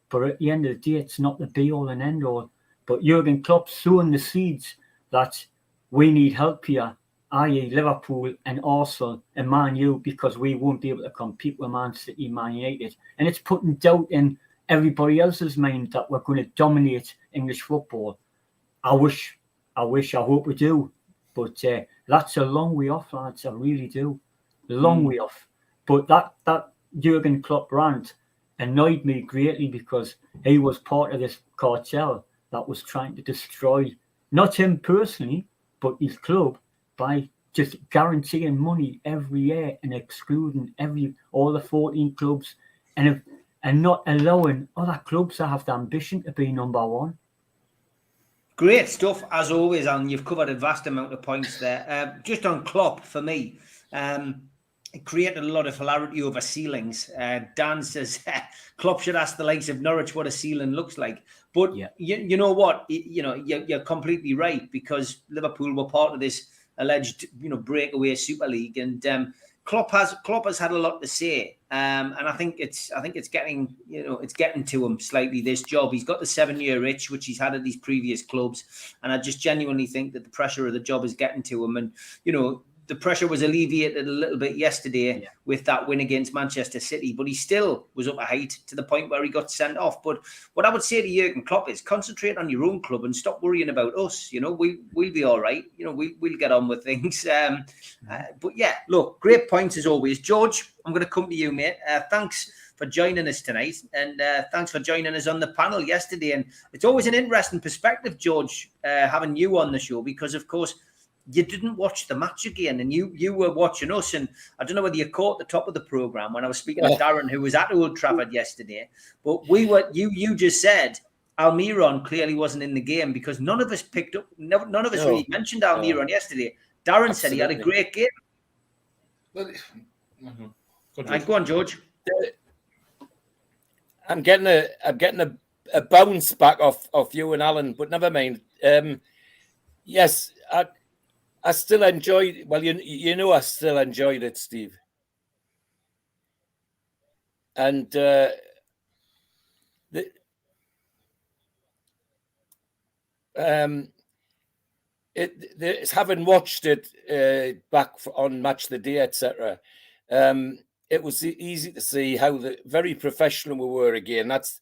But at the end of the day, it's not the be-all and end-all. But Jurgen Klopp's sowing the seeds that we need help here, i.e. Liverpool and Arsenal and Man U, because we won't be able to compete with Man City, Man United. And it's putting doubt in everybody else's mind that we're going to dominate English football. I hope we do. But that's a long way off, lads. I really do. A long way off. But that Jurgen Klopp rant annoyed me greatly because he was part of this cartel that was trying to destroy, not him personally, but his club, by just guaranteeing money every year and excluding all the 14 clubs and not allowing other clubs to have the ambition to be number 1. Great stuff, as always, and you've covered a vast amount of points there. Just on Klopp, for me, it created a lot of hilarity over ceilings. Dan says Klopp should ask the likes of Norwich what a ceiling looks like. But you know what? You're completely right, because Liverpool were part of this alleged breakaway Super League, and Klopp has had a lot to say, and I think it's getting to him slightly, this job. He's got the 7-year itch, which he's had at these previous clubs, and I just genuinely think that the pressure of the job is getting to him. And the pressure was alleviated a little bit yesterday with that win against Manchester City, but he still was up a height to the point where he got sent off. But what I would say to Jurgen Klopp is concentrate on your own club and stop worrying about us. We'll be all right. We'll get on with things. But yeah, look, great points as always. George, I'm going to come to you, mate. Thanks for joining us tonight, and thanks for joining us on the panel yesterday. And it's always an interesting perspective, George, having you on the show, because of course you didn't watch the match again, and you were watching us. And I don't know whether you caught the top of the program when I was speaking to Darren, who was at Old Trafford yesterday. But you just said Almiron clearly wasn't in the game because none of us picked up. None of us really mentioned Almiron yesterday. Darren said he had a great game. Go on, George. I'm getting a bounce back off you and Alan, but never mind. Yes, I still enjoyed. Well, I still enjoyed it, Steve. And it's having watched it back on Match the Day, etc. It was easy to see how very professional we were again. That's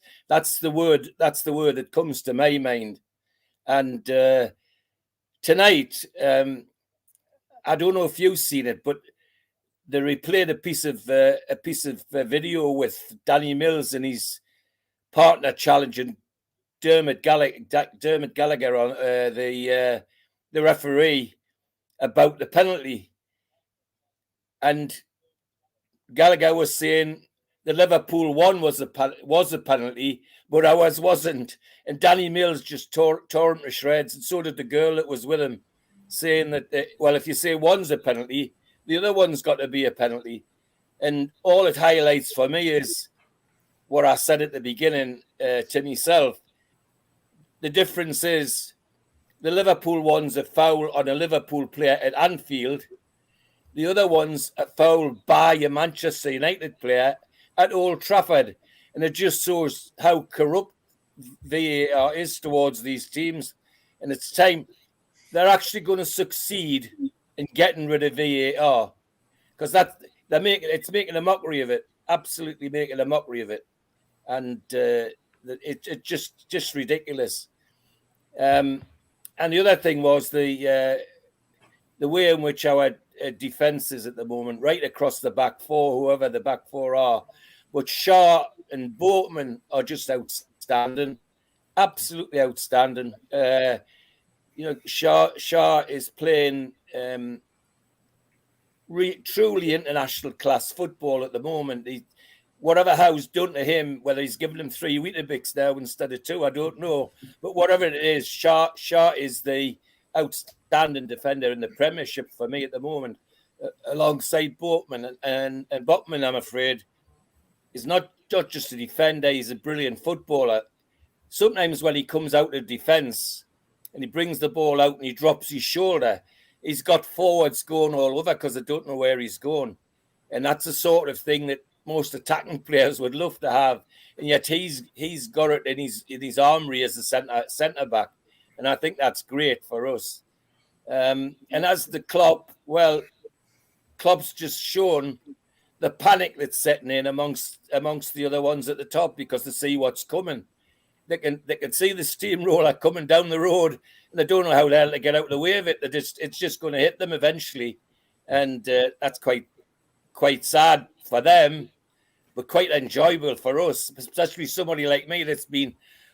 the word that comes to my mind. And tonight, I don't know if you've seen it, but they replayed a piece of video with Danny Mills and his partner challenging Dermot Gallagher on the referee about the penalty, and Gallagher was saying the Liverpool one was a penalty, but ours wasn't, and Danny Mills just tore him to shreds, and so did the girl that was with him, saying that if you say one's a penalty, the other one's got to be a penalty. And all it highlights for me is what I said at the beginning to myself. The difference is the Liverpool one's a foul on a Liverpool player at Anfield. The other one's a foul by a Manchester United player at Old Trafford. And it just shows how corrupt VAR is towards these teams. And it's time they're actually going to succeed in getting rid of VAR, because it's making a mockery of it, absolutely making a mockery of it, and it's just ridiculous. And the other thing was the way in which our defence is at the moment, right across the back four, whoever the back four are, But Shaw and Boatman are just outstanding, absolutely outstanding. Shaw is playing truly international class football at the moment. Whatever Howe's done to him, whether he's given him 3 Weetabix now instead of 2, I don't know. But whatever it is, Shaw is the outstanding defender in the Premiership for me at the moment, alongside Boatman. And Boatman, I'm afraid, is not just a defender, he's a brilliant footballer. Sometimes when he comes out of defence and he brings the ball out and he drops his shoulder, he's got forwards going all over because they don't know where he's going. And that's the sort of thing that most attacking players would love to have. And yet he's got it in his armoury as a centre back. And I think that's great for us. And as the Klopp, Klopp's just shown the panic that's setting in amongst the other ones at the top because they see what's coming. They can see the steamroller coming down the road, and they don't know how the hell to get out of the way of it. It's just going to hit them eventually, and that's quite sad for them, but quite enjoyable for us, especially somebody like me that's been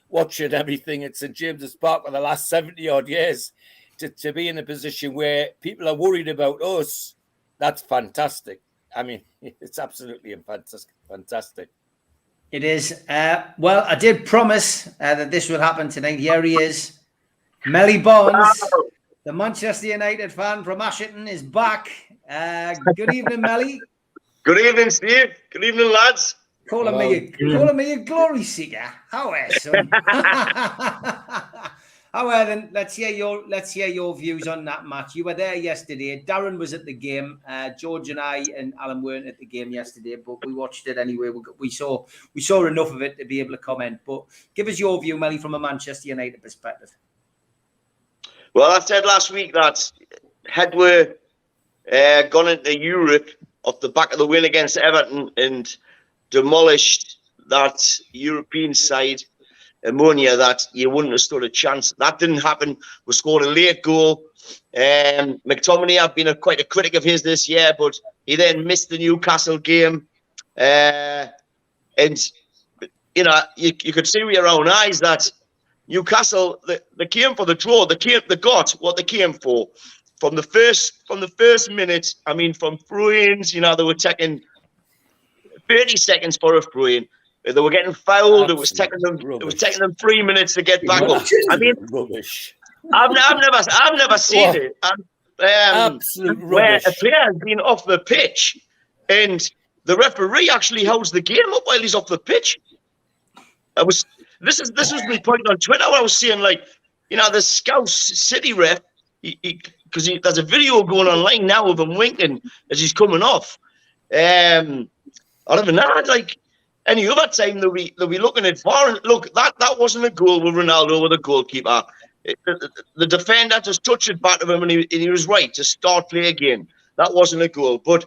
watching everything at St James's Park for the last 70 odd years. To be in a position where people are worried about us, that's fantastic. I mean, it's absolutely fantastic. It is. Well, I did promise that this would happen tonight. Here he is. Melly Bonds, the Manchester United fan from Ashington, is back. Good evening, Melly. Good evening, Steve. Good evening, lads. Calling me a glory seeker. How are son? How are then? Let's hear your views on that match. You were there yesterday. Darren was at the game. George and I and Alan weren't at the game yesterday, but we watched it anyway. We saw enough of it to be able to comment. But give us your view, Melly, from a Manchester United perspective. Well, I said last week that had we gone into Europe off the back of the win against Everton and demolished that European side, Ammonia, that you wouldn't have stood a chance. That didn't happen. We scored a late goal. McTominay, I've been quite a critic of his this year, but he then missed the Newcastle game. And, you know, you could see with your own eyes that Newcastle, they came for the draw. They got what they came for. From the first minute, I mean, from throw-ins, you know, they were taking 30 seconds for a throw-in. They were getting fouled. It was taking them 3 minutes to get back up. I mean, rubbish. I've never seen it. Absolute where rubbish. a player has been off the pitch and the referee actually holds the game up while he's off the pitch. This was my point on Twitter. I was saying, like, you know, the Scouse City ref, because there's a video going online now of him winking as he's coming off. I don't even know, like, any other time they'll be looking at VAR. And look, that wasn't a goal with Ronaldo with the goalkeeper. The defender just touched it back of him, and he was right to start play again. That wasn't a goal. But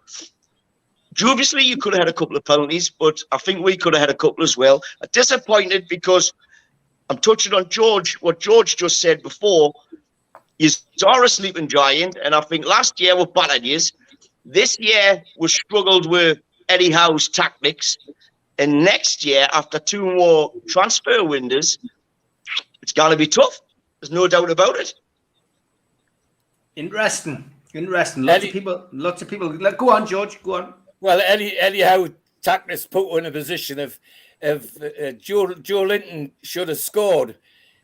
obviously, you could have had a couple of penalties, but I think we could have had a couple as well. I'm disappointed because I'm touching on what George just said before. You are a sleeping giant, and I think last year we battered yous. This year we struggled with Eddie Howe's tactics. And next year, after 2 more transfer windows, it's going to be tough. There's no doubt about it. Interesting. Lots of people. Go on, George. Go on. Well, Eddie Howe tactics put in a position of Joe Linton should have scored.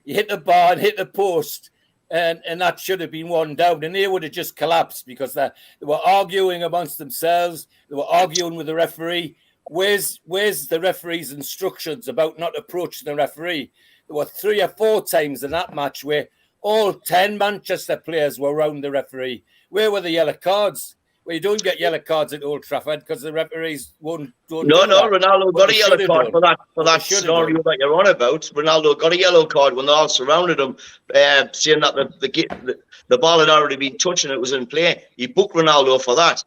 He hit the bar and hit the post, and that should have been 1 down, and they would have just collapsed because they were arguing amongst themselves. They were arguing with the referee. Where's the referee's instructions about not approaching the referee? There were 3 or 4 times in that match where all 10 Manchester players were around the referee. Where were the yellow cards? Well, you don't get yellow cards at Old Trafford because the referees don't. Ronaldo got a yellow card for that scenario that you're on about. Ronaldo got a yellow card when they all surrounded him, saying that the ball had already been touched and it was in play. He booked Ronaldo for that.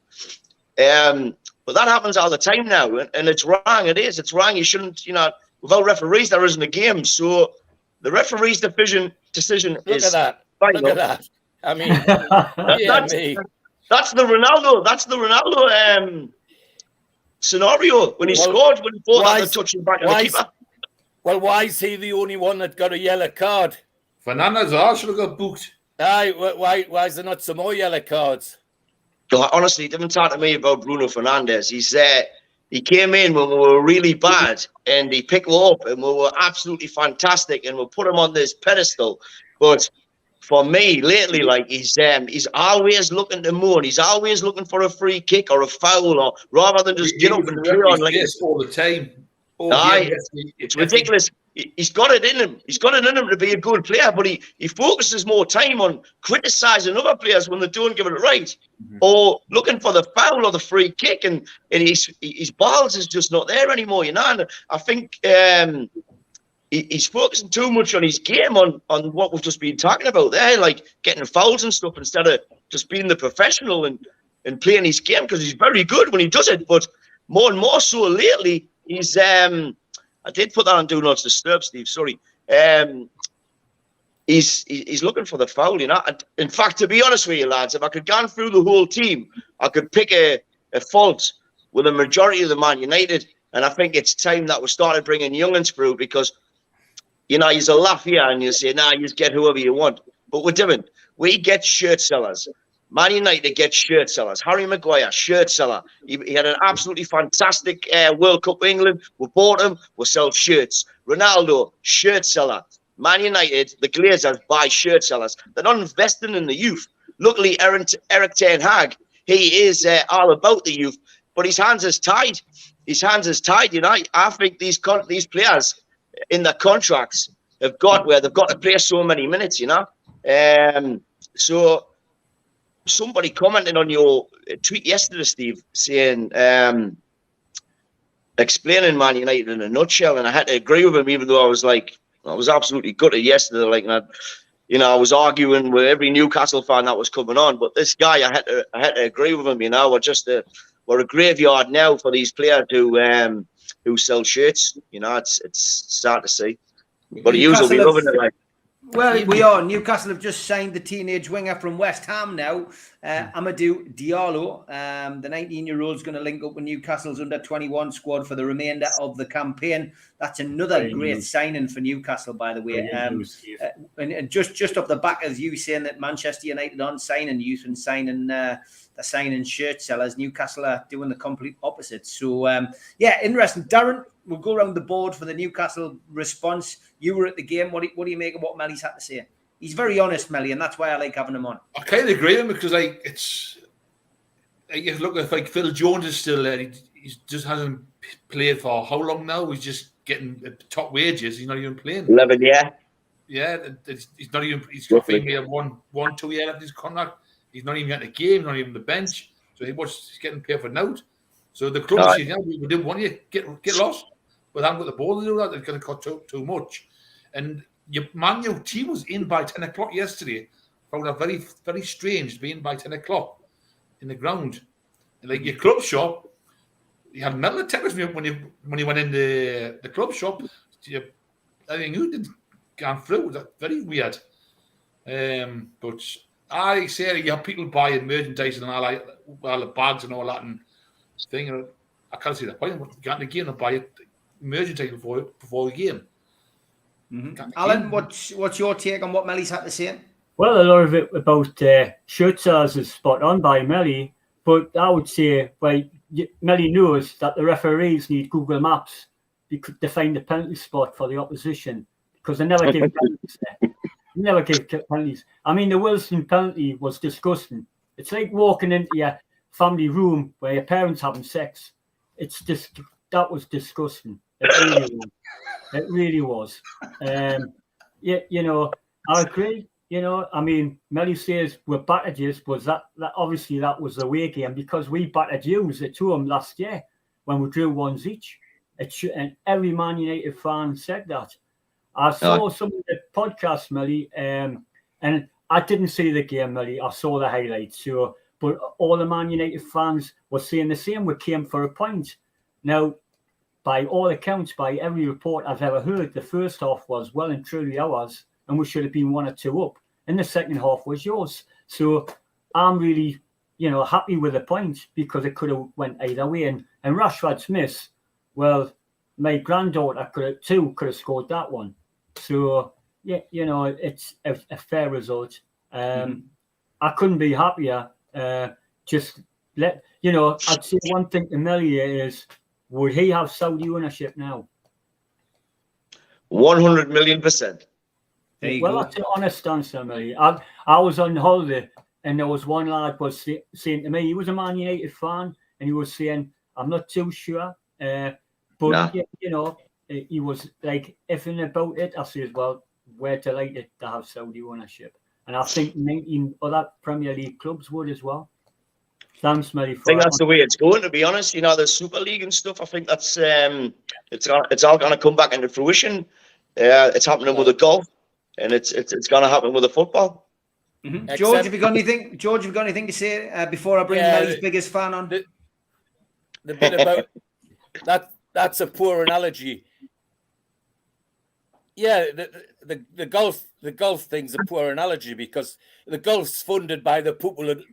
But that happens all the time now, and it's wrong. It's wrong. You shouldn't, you know, without referees, there isn't a game. So the referee's decision is Look at that. I mean, that's the Ronaldo. scenario when he scored, when he brought out the touching back of the keeper. Well, why is he the only one that got a yellow card? Fernandez should have got booked. Aye, why is there not some more yellow cards? Honestly, didn't talk to me about Bruno Fernandes. He came in when we were really bad, and he picked up, and we were absolutely fantastic, and we put him on this pedestal. But for me, lately, like he's always looking to moan. He's always looking for a free kick or a foul, or rather than just get up and play on like all the time. It's ridiculous. He's got it in him. He's got it in him to be a good player, but he focuses more time on criticising other players when they don't give it right, or looking for the foul or the free kick, and his balls is just not there anymore. You know, and I think he's focusing too much on his game, on what we've just been talking about there, like getting fouls and stuff, instead of just being the professional and playing his game, because he's very good when he does it. But more and more so lately, he's I did put that on Do Not Disturb, Steve. Sorry. He's looking for the foul, you know. And in fact, to be honest with you, lads, if I could go through the whole team, I could pick a fault with a majority of the Man United. And I think it's time that we started bringing young'uns through, because, you know, you laugh here and you say, nah, you just get whoever you want. But we're different. We get shirt sellers. Man United gets shirt sellers. Harry Maguire, shirt seller. He had an absolutely fantastic World Cup for England. We bought him. We sell shirts. Ronaldo, shirt seller. Man United, the Glazers buy shirt sellers. They're not investing in the youth. Luckily, Eric Ten Hag, he is all about the youth, but his hands is tied. His hands is tied. You know, I think these players in their contracts have got where they've got to play so many minutes. You know, so. Somebody commented on your tweet yesterday, Steve, saying, explaining Man United in a nutshell, and I had to agree with him, even though I was absolutely gutted yesterday. Like, and I was arguing with every Newcastle fan that was coming on, but this guy, I had to agree with him. You know, we're a graveyard now for these players who sell shirts. You know, it's sad to see, but he usually be loving it, like. Well, we are. Newcastle have just signed the teenage winger from West Ham now, Amadou Diallo. The 19-year-old is going to link up with Newcastle's under-21 squad for the remainder of the campaign. That's another great signing for Newcastle, by the way. And just off the back of you saying that Manchester United aren't signing youth and they're signing shirt sellers, Newcastle are doing the complete opposite. So, interesting. Darren, we'll go around the board for the Newcastle response. You were at the game. What do you make of what Melly's had to say? He's very honest, Melly, and that's why I like having him on. I kind of agree with him, because you look at Phil Jones is still there. He just hasn't played for how long now? He's just getting top wages. He's not even playing. 11, yeah. Yeah, he's not even. He's got maybe 1-2 years left his contract. He's not even at the game, not even the bench. So he's getting paid for now. So the club says, we didn't want you to get lost, but I haven't got the ball to do that. It's going to cost too much. And your team was in by 10 o'clock yesterday. Found that very, very strange to be in by 10 o'clock in the ground. And like your club shop, you had metal detectors when you went in the club shop. I think you did go through. That's very weird. But I say you have people buying merchandise and all the bags and all that and thing. I can't see the point. You can't again and buy merchandise before the game. Mm-hmm. Alan, what's your take on what Melly's had to say? Well, a lot of it about shirt sellers is spot on by Melly, but I would say, Melly knows that the referees need Google Maps to find the penalty spot for the opposition, because they never give penalties there. Never give penalties. I mean, the Wilson penalty was disgusting. It's like walking into your family room where your parents having sex. It's just that was disgusting. It really was. I agree. I mean, Melly says we're battered you, was that obviously that was the away game, because we battered you at home last year when we drew ones each. And every Man United fan said that. I saw some of the podcasts, Melly, and I didn't see the game, Melly. I saw the highlights. So, but all the Man United fans were saying the same. We came for a point. Now, by all accounts, by every report I've ever heard, the first half was well and truly ours, and we should have been 1 or 2 up. And the second half was yours. So I'm really, happy with the point, because it could have went either way. And And Rashford's miss, well, my granddaughter could have scored that one. So, yeah, you know, it's a fair result. I couldn't be happier. Just let, you know, I'd say one thing to Melia is, would he have Saudi ownership now? 100 million%. Well, that's an honest answer, Melia. I was on holiday and there was one lad was saying to me, he was a Man United fan, and he was saying, I'm not too sure. But, you know, he was like effing about it. I said, well, we're delighted to have Saudi ownership. And I think 19 other Premier League clubs would as well. Thanks, Mary. I think that's the way it's going, to be honest. You know, the Super League and stuff, I think that's it's all going to come back into fruition. It's happening with the golf, and it's going to happen with the football. George, have you got anything? George, have you got anything to say before I bring Melly's biggest fan on? The bit about that's a poor analogy. Yeah, the golf thing's a poor analogy because the golf's funded by the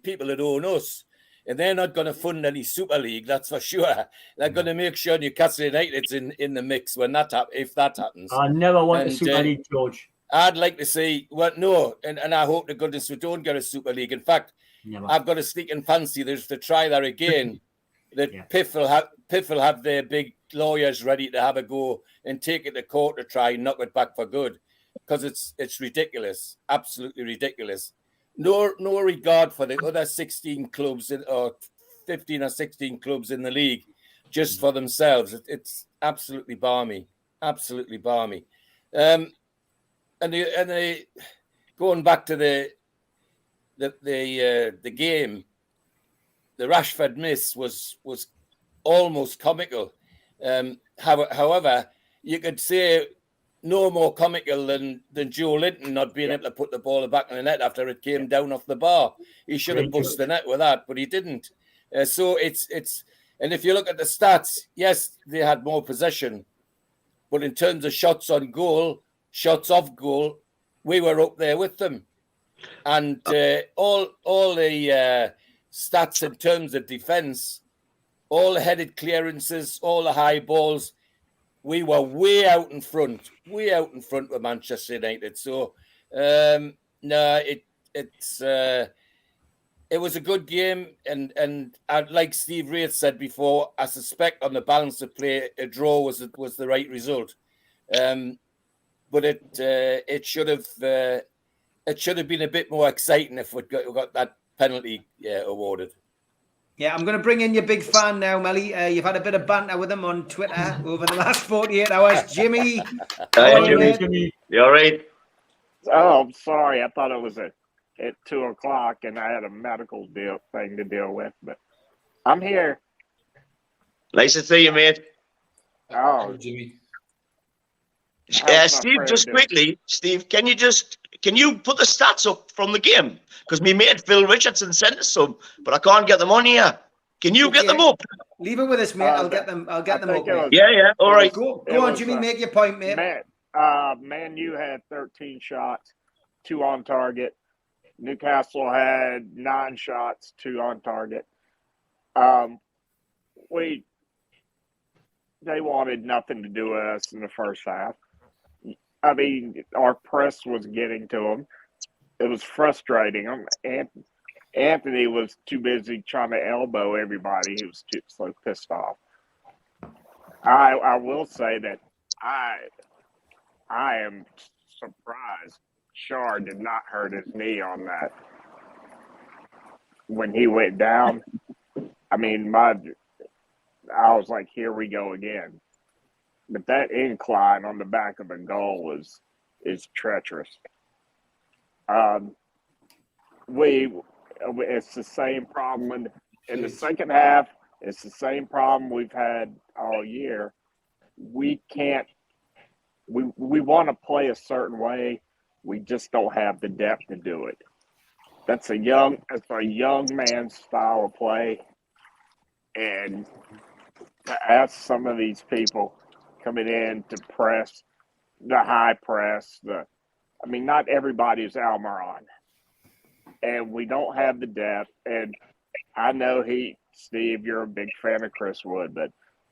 people that own us, and they're not going to fund any Super League. That's for sure. They're going to make sure Newcastle United's in the mix when if that happens. I never want a Super League, George. I'd like to see, well, no, and I hope to goodness we don't get a Super League. In fact, I've got a sneaking fancy there's to try that again. That Piff will have their big lawyers ready to have a go and take it to court to try and knock it back for good, because it's ridiculous, absolutely ridiculous. No regard for the other 16 clubs or 15 or 16 clubs in the league, just for themselves. It's absolutely balmy, absolutely balmy. And going back to the game, the Rashford miss was almost comical. However, you could say no more comical than Joe Linton not being able to put the ball back in the net after it came down off the bar. He should have busted the net with that, but he didn't. So it's and if you look at the stats, yes, they had more possession, but in terms of shots on goal, shots off goal, we were up there with them. And all the stats in terms of defence, all the headed clearances, all the high balls, we were way out in front with Manchester United. So, it was a good game, and like Steve Wraith said before, I suspect on the balance of play, a draw was the right result. But it should have been a bit more exciting if we got that penalty awarded. Yeah, I'm going to bring in your big fan now, Melly. You've had a bit of banter with him on Twitter over the last 48 hours. Jimmy. Hi, Jimmy. You all right? Oh, I'm sorry. I thought it was at 2 o'clock and I had a medical thing to deal with, but I'm here. Nice to see you, mate. Oh, Jimmy. Steve, just quickly, Steve, can you put the stats up from the game? Because me mate Phil Richardson sent us some, but I can't get them on here. Can you get them up? Leave it with us, mate. I'll get them up. Mate. Yeah. All right. Go on, Jimmy. Make your point, mate. Man, you had 13 shots, 2 on target. Newcastle had 9 shots, 2 on target. They wanted nothing to do with us in the first half. I mean, our press was getting to them. It was frustrating. Anthony was too busy trying to elbow everybody. He was so pissed off. I will say that I am surprised Shar did not hurt his knee on that. When he went down, I mean, I was like, here we go again. But that incline on the back of the goal is treacherous. It's the same problem in the second half. It's the same problem we've had all year. We want to play a certain way. We just don't have the depth to do it. That's a young man's style of play. And to ask some of these people coming in to press, the high press, not everybody's Almiron. And we don't have the depth. And I know Steve, you're a big fan of Chris Wood, but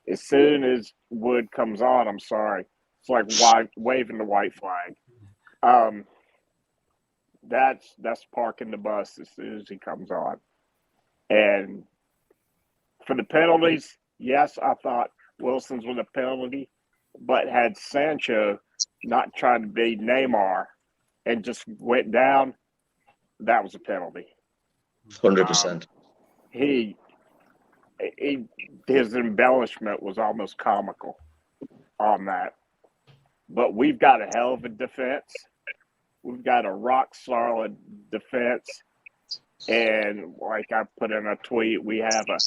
as soon as Wood comes on, I'm sorry, it's like waving the white flag. That's parking the bus as soon as he comes on. And for the penalties, yes, I thought Wilson's was a penalty, but had Sancho not tried to be Neymar and just went down, that was a penalty. 100%. His embellishment was almost comical on that. But we've got a hell of a defense. We've got a rock solid defense. And like I put in a tweet, we have a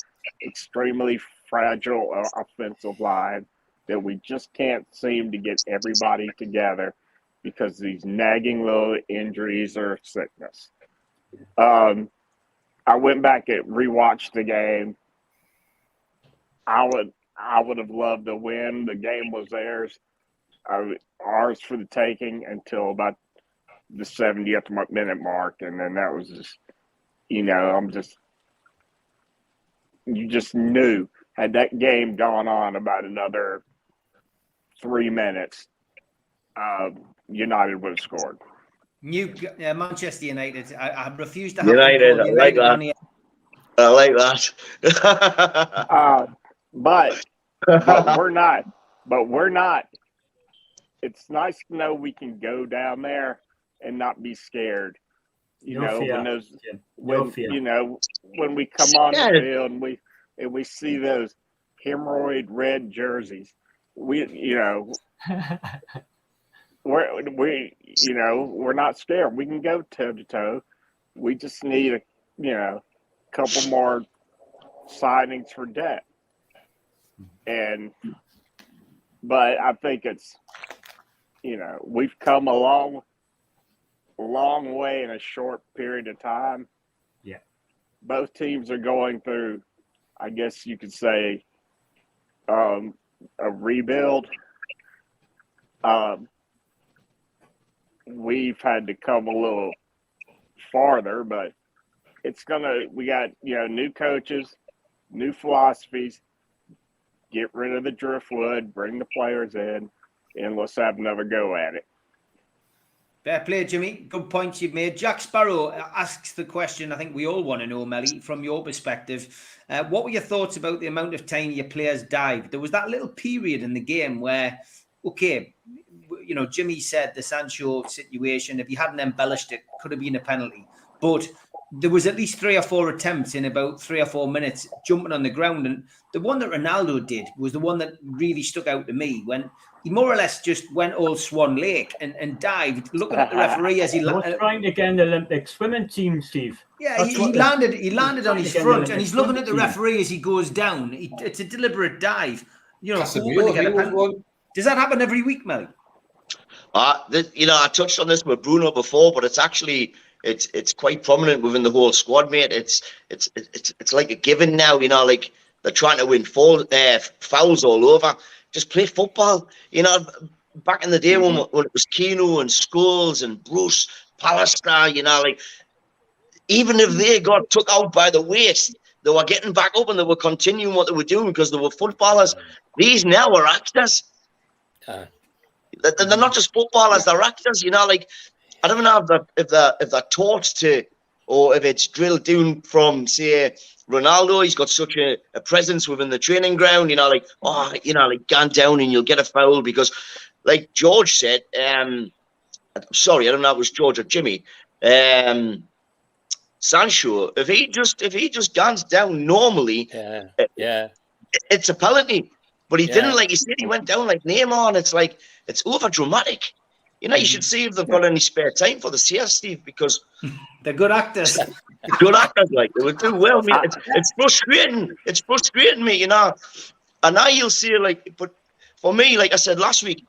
extremely fragile offensive line that we just can't seem to get everybody together because of these nagging little injuries or sickness. I went back and rewatched the game. I would have loved to win. The game was theirs. Ours for the taking until about the 70th minute mark, and then that was just, you just knew had that game gone on about another 3 minutes, United would have scored. Manchester United. I refuse to have United. I like that. I like that. But we're not. But we're not. It's nice to know we can go down there and not be scared. When we come on the field and we see those hemorrhoid red jerseys, we're not scared. We can go toe to toe. We just need a couple more signings for debt. But I think it's, we've come a long way in a short period of time. Yeah. Both teams are going through, I guess you could say, a rebuild. We've had to come a little farther, but we got, new coaches, new philosophies, get rid of the driftwood, bring the players in, and let's have another go at it. Fair play, Jimmy. Good points you've made. Jack Sparrow asks the question I think we all want to know, Melly, from your perspective. What were your thoughts about the amount of time your players dived? There was that little period in the game where, okay, Jimmy said the Sancho situation, if he hadn't embellished it, could have been a penalty. But there was at least 3 or 4 attempts in about 3 or 4 minutes jumping on the ground. And the one that Ronaldo did was the one that really stuck out to me when he more or less just went all Swan Lake and dived, looking at the referee as he landed. Trying to get an Olympic swimming team, Steve. Yeah, he landed on his front and he's looking at the referee as he goes down. It's a deliberate dive. Does that happen every week, Mel? I touched on this with Bruno before, but it's actually it's quite prominent within the whole squad, mate. It's like a given now. Like they're trying to win fouls all over. Just play football. Back in the day when it was Keno and Scholes and Bruce Pallister, like even if they got took out by the waist, they were getting back up and they were continuing what they were doing because they were footballers. These now are actors. They're not just footballers; they're actors. Like I don't know if they're taught to, or if it's drilled down from, say, Ronaldo. He's got such a presence within the training ground. Like gone down and you'll get a foul because, like George said, sorry, I don't know if it was George or Jimmy. Sancho, if he just guns down normally, it's a penalty. But he didn't, like you said, he went down like Neymar, and it's like, it's over dramatic. You should see if they've got any spare time for the CS, Steve, because they're good actors. Good actors, like they would do well. I mean, it's frustrating. It's frustrating me, And now you'll see, like, but for me, like I said last week,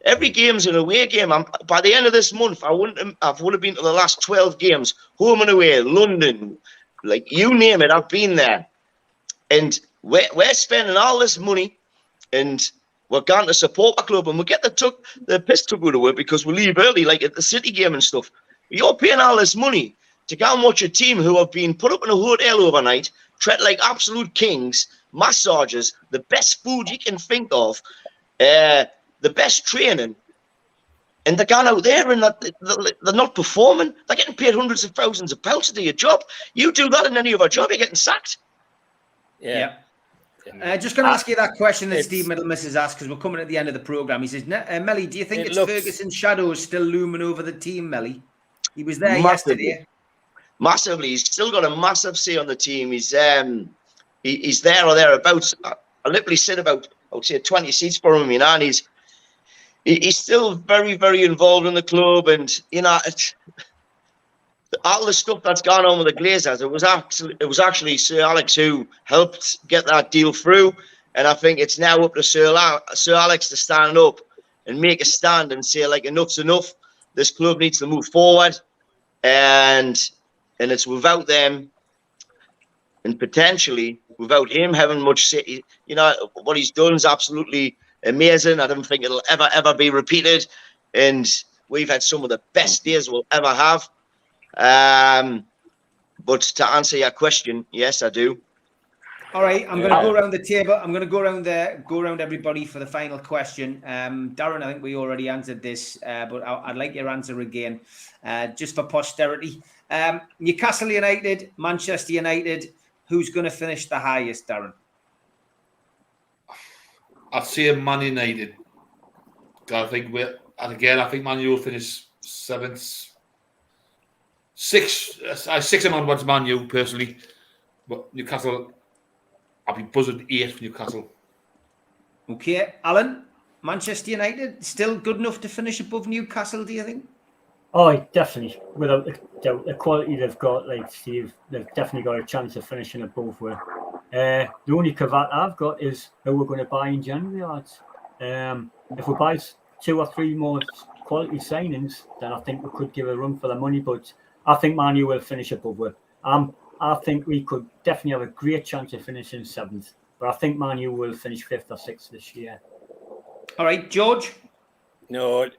every game's an away game. By the end of this month, I would have been to the last 12 games, home and away, London, like you name it. I've been there, and we're spending all this money, and we're going to support our club, and we get the piss took out of it because we leave early, like at the City game and stuff. You're paying all this money to go and watch a team who have been put up in a hotel overnight, treated like absolute kings, massages, the best food you can think of, the best training, and they're gone out there and they're not performing. They're getting paid hundreds of thousands of pounds to do your job. You do that in any other job, you're getting sacked. Yeah. Just going to ask you that question that Steve Middlemiss has asked, because we're coming at the end of the programme. He says, Melly, do you think it's Ferguson's shadow is still looming over the team, Melly? He was there yesterday. Massively. He's still got a massive say on the team. He's there or thereabouts. I literally sit about, I would say, 20 seats for him, and he's still very, very involved in the club. And, all the stuff that's gone on with the Glazers, it was actually Sir Alex who helped get that deal through. And I think it's now up to Sir Alex to stand up and make a stand and say, like, enough's enough. This club needs to move forward. And it's without them, and potentially without him having much say. What he's done is absolutely amazing. I don't think it'll ever be repeated. And we've had some of the best days we'll ever have. But to answer your question, yes, I do. All right, I'm going to go around the table. I'm going to go around everybody for the final question. Darren, I think we already answered this, but I'd like your answer again, just for posterity. Newcastle United, Manchester United, who's going to finish the highest, Darren? I'd say Man United. I think Man U will finish 7th. 6 among one's Man U personally, but Newcastle, I'll be buzzing 8th for Newcastle. Okay, Alan, Manchester United still good enough to finish above Newcastle, do you think? Oh, definitely. Without the quality they've got, like Steve, they've definitely got a chance of finishing above where. The only caveat I've got is who we're going to buy in January, lads. If we buy 2 or 3 more quality signings, then I think we could give a run for the money, but I think Man U will finish above where. I think we could definitely have a great chance of finishing 7th, but I think Man U will finish 5th or 6th this year. All right, George? No,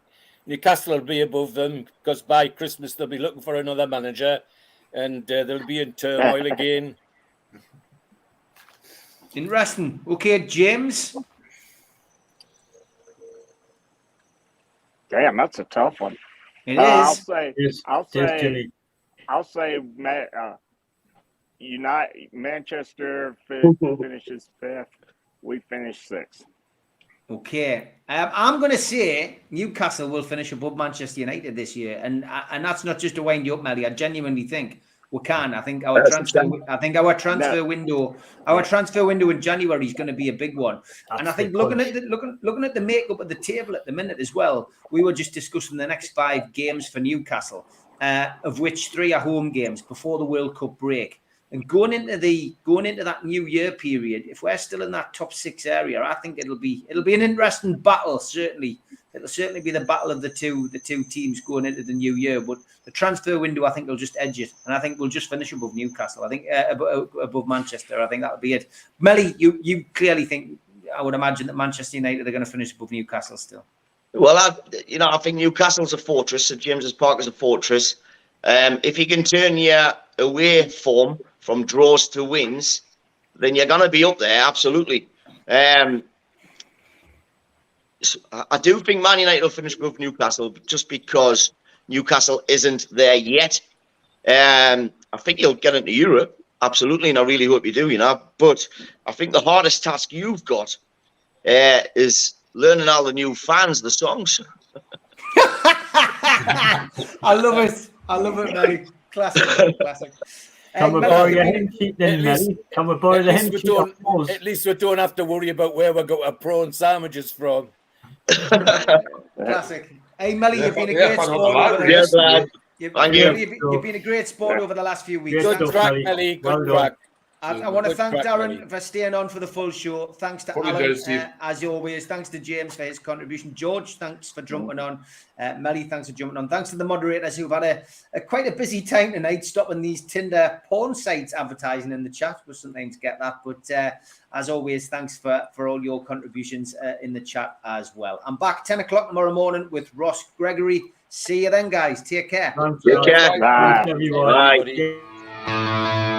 Newcastle will be above them because by Christmas they'll be looking for another manager and they'll be in turmoil again. Interesting. Okay, James? Damn, that's a tough one. It is. I'll say Manchester finishes 5th. We finish 6th. Okay. I'm going to say Newcastle will finish above Manchester United this year, and that's not just to wind you up, Melly. I genuinely think we can. I think our transfer window in January is going to be a big one. And I think looking at the makeup of the table at the minute as well, we were just discussing the next 5 games for Newcastle, of which 3 are home games before the World Cup break. And going into that New Year period, if we're still in that top 6 area, I think it'll be an interesting battle. Certainly, it'll certainly be the battle of the two teams going into the New Year. But the transfer window, I think, will just edge it, and I think we'll just finish above Newcastle. I think above Manchester. I think that'll be it. Melly, you clearly think, I would imagine, that Manchester United are going to finish above Newcastle still. Well, I think Newcastle's a fortress. St James's Park is a fortress. If you can turn your away form from draws to wins, then you're going to be up there, absolutely. I do think Man United will finish above Newcastle just because Newcastle isn't there yet. I think you'll get into Europe, absolutely, and I really hope you do, But I think the hardest task you've got is learning all the new fans, the songs. I love it, Melly. Classic. Can we borrow your hymn sheet then, Melly? Can we borrow the hymn sheet? At least we don't have to worry about where we got our prawn sandwiches from. Classic. Hey, Melly, you've been a great sport. You've been a great sport over the last few weeks. Good track, Melly. Good track. I want to Good thank crack, Darren Melly. for staying on for the full show. Thanks to Probably Alan, does, Steve. as always. Thanks to James for his contribution. George, thanks for jumping on. Melly, thanks for jumping on. Thanks to the moderators who've had quite a busy time tonight, stopping these Tinder porn sites advertising in the chat. We'll sometimes get that. But as always, thanks for all your contributions in the chat as well. I'm back 10 o'clock tomorrow morning with Ross Gregory. See you then, guys. Take care. Thanks, Take care. Thanks, everyone. Bye. Everybody.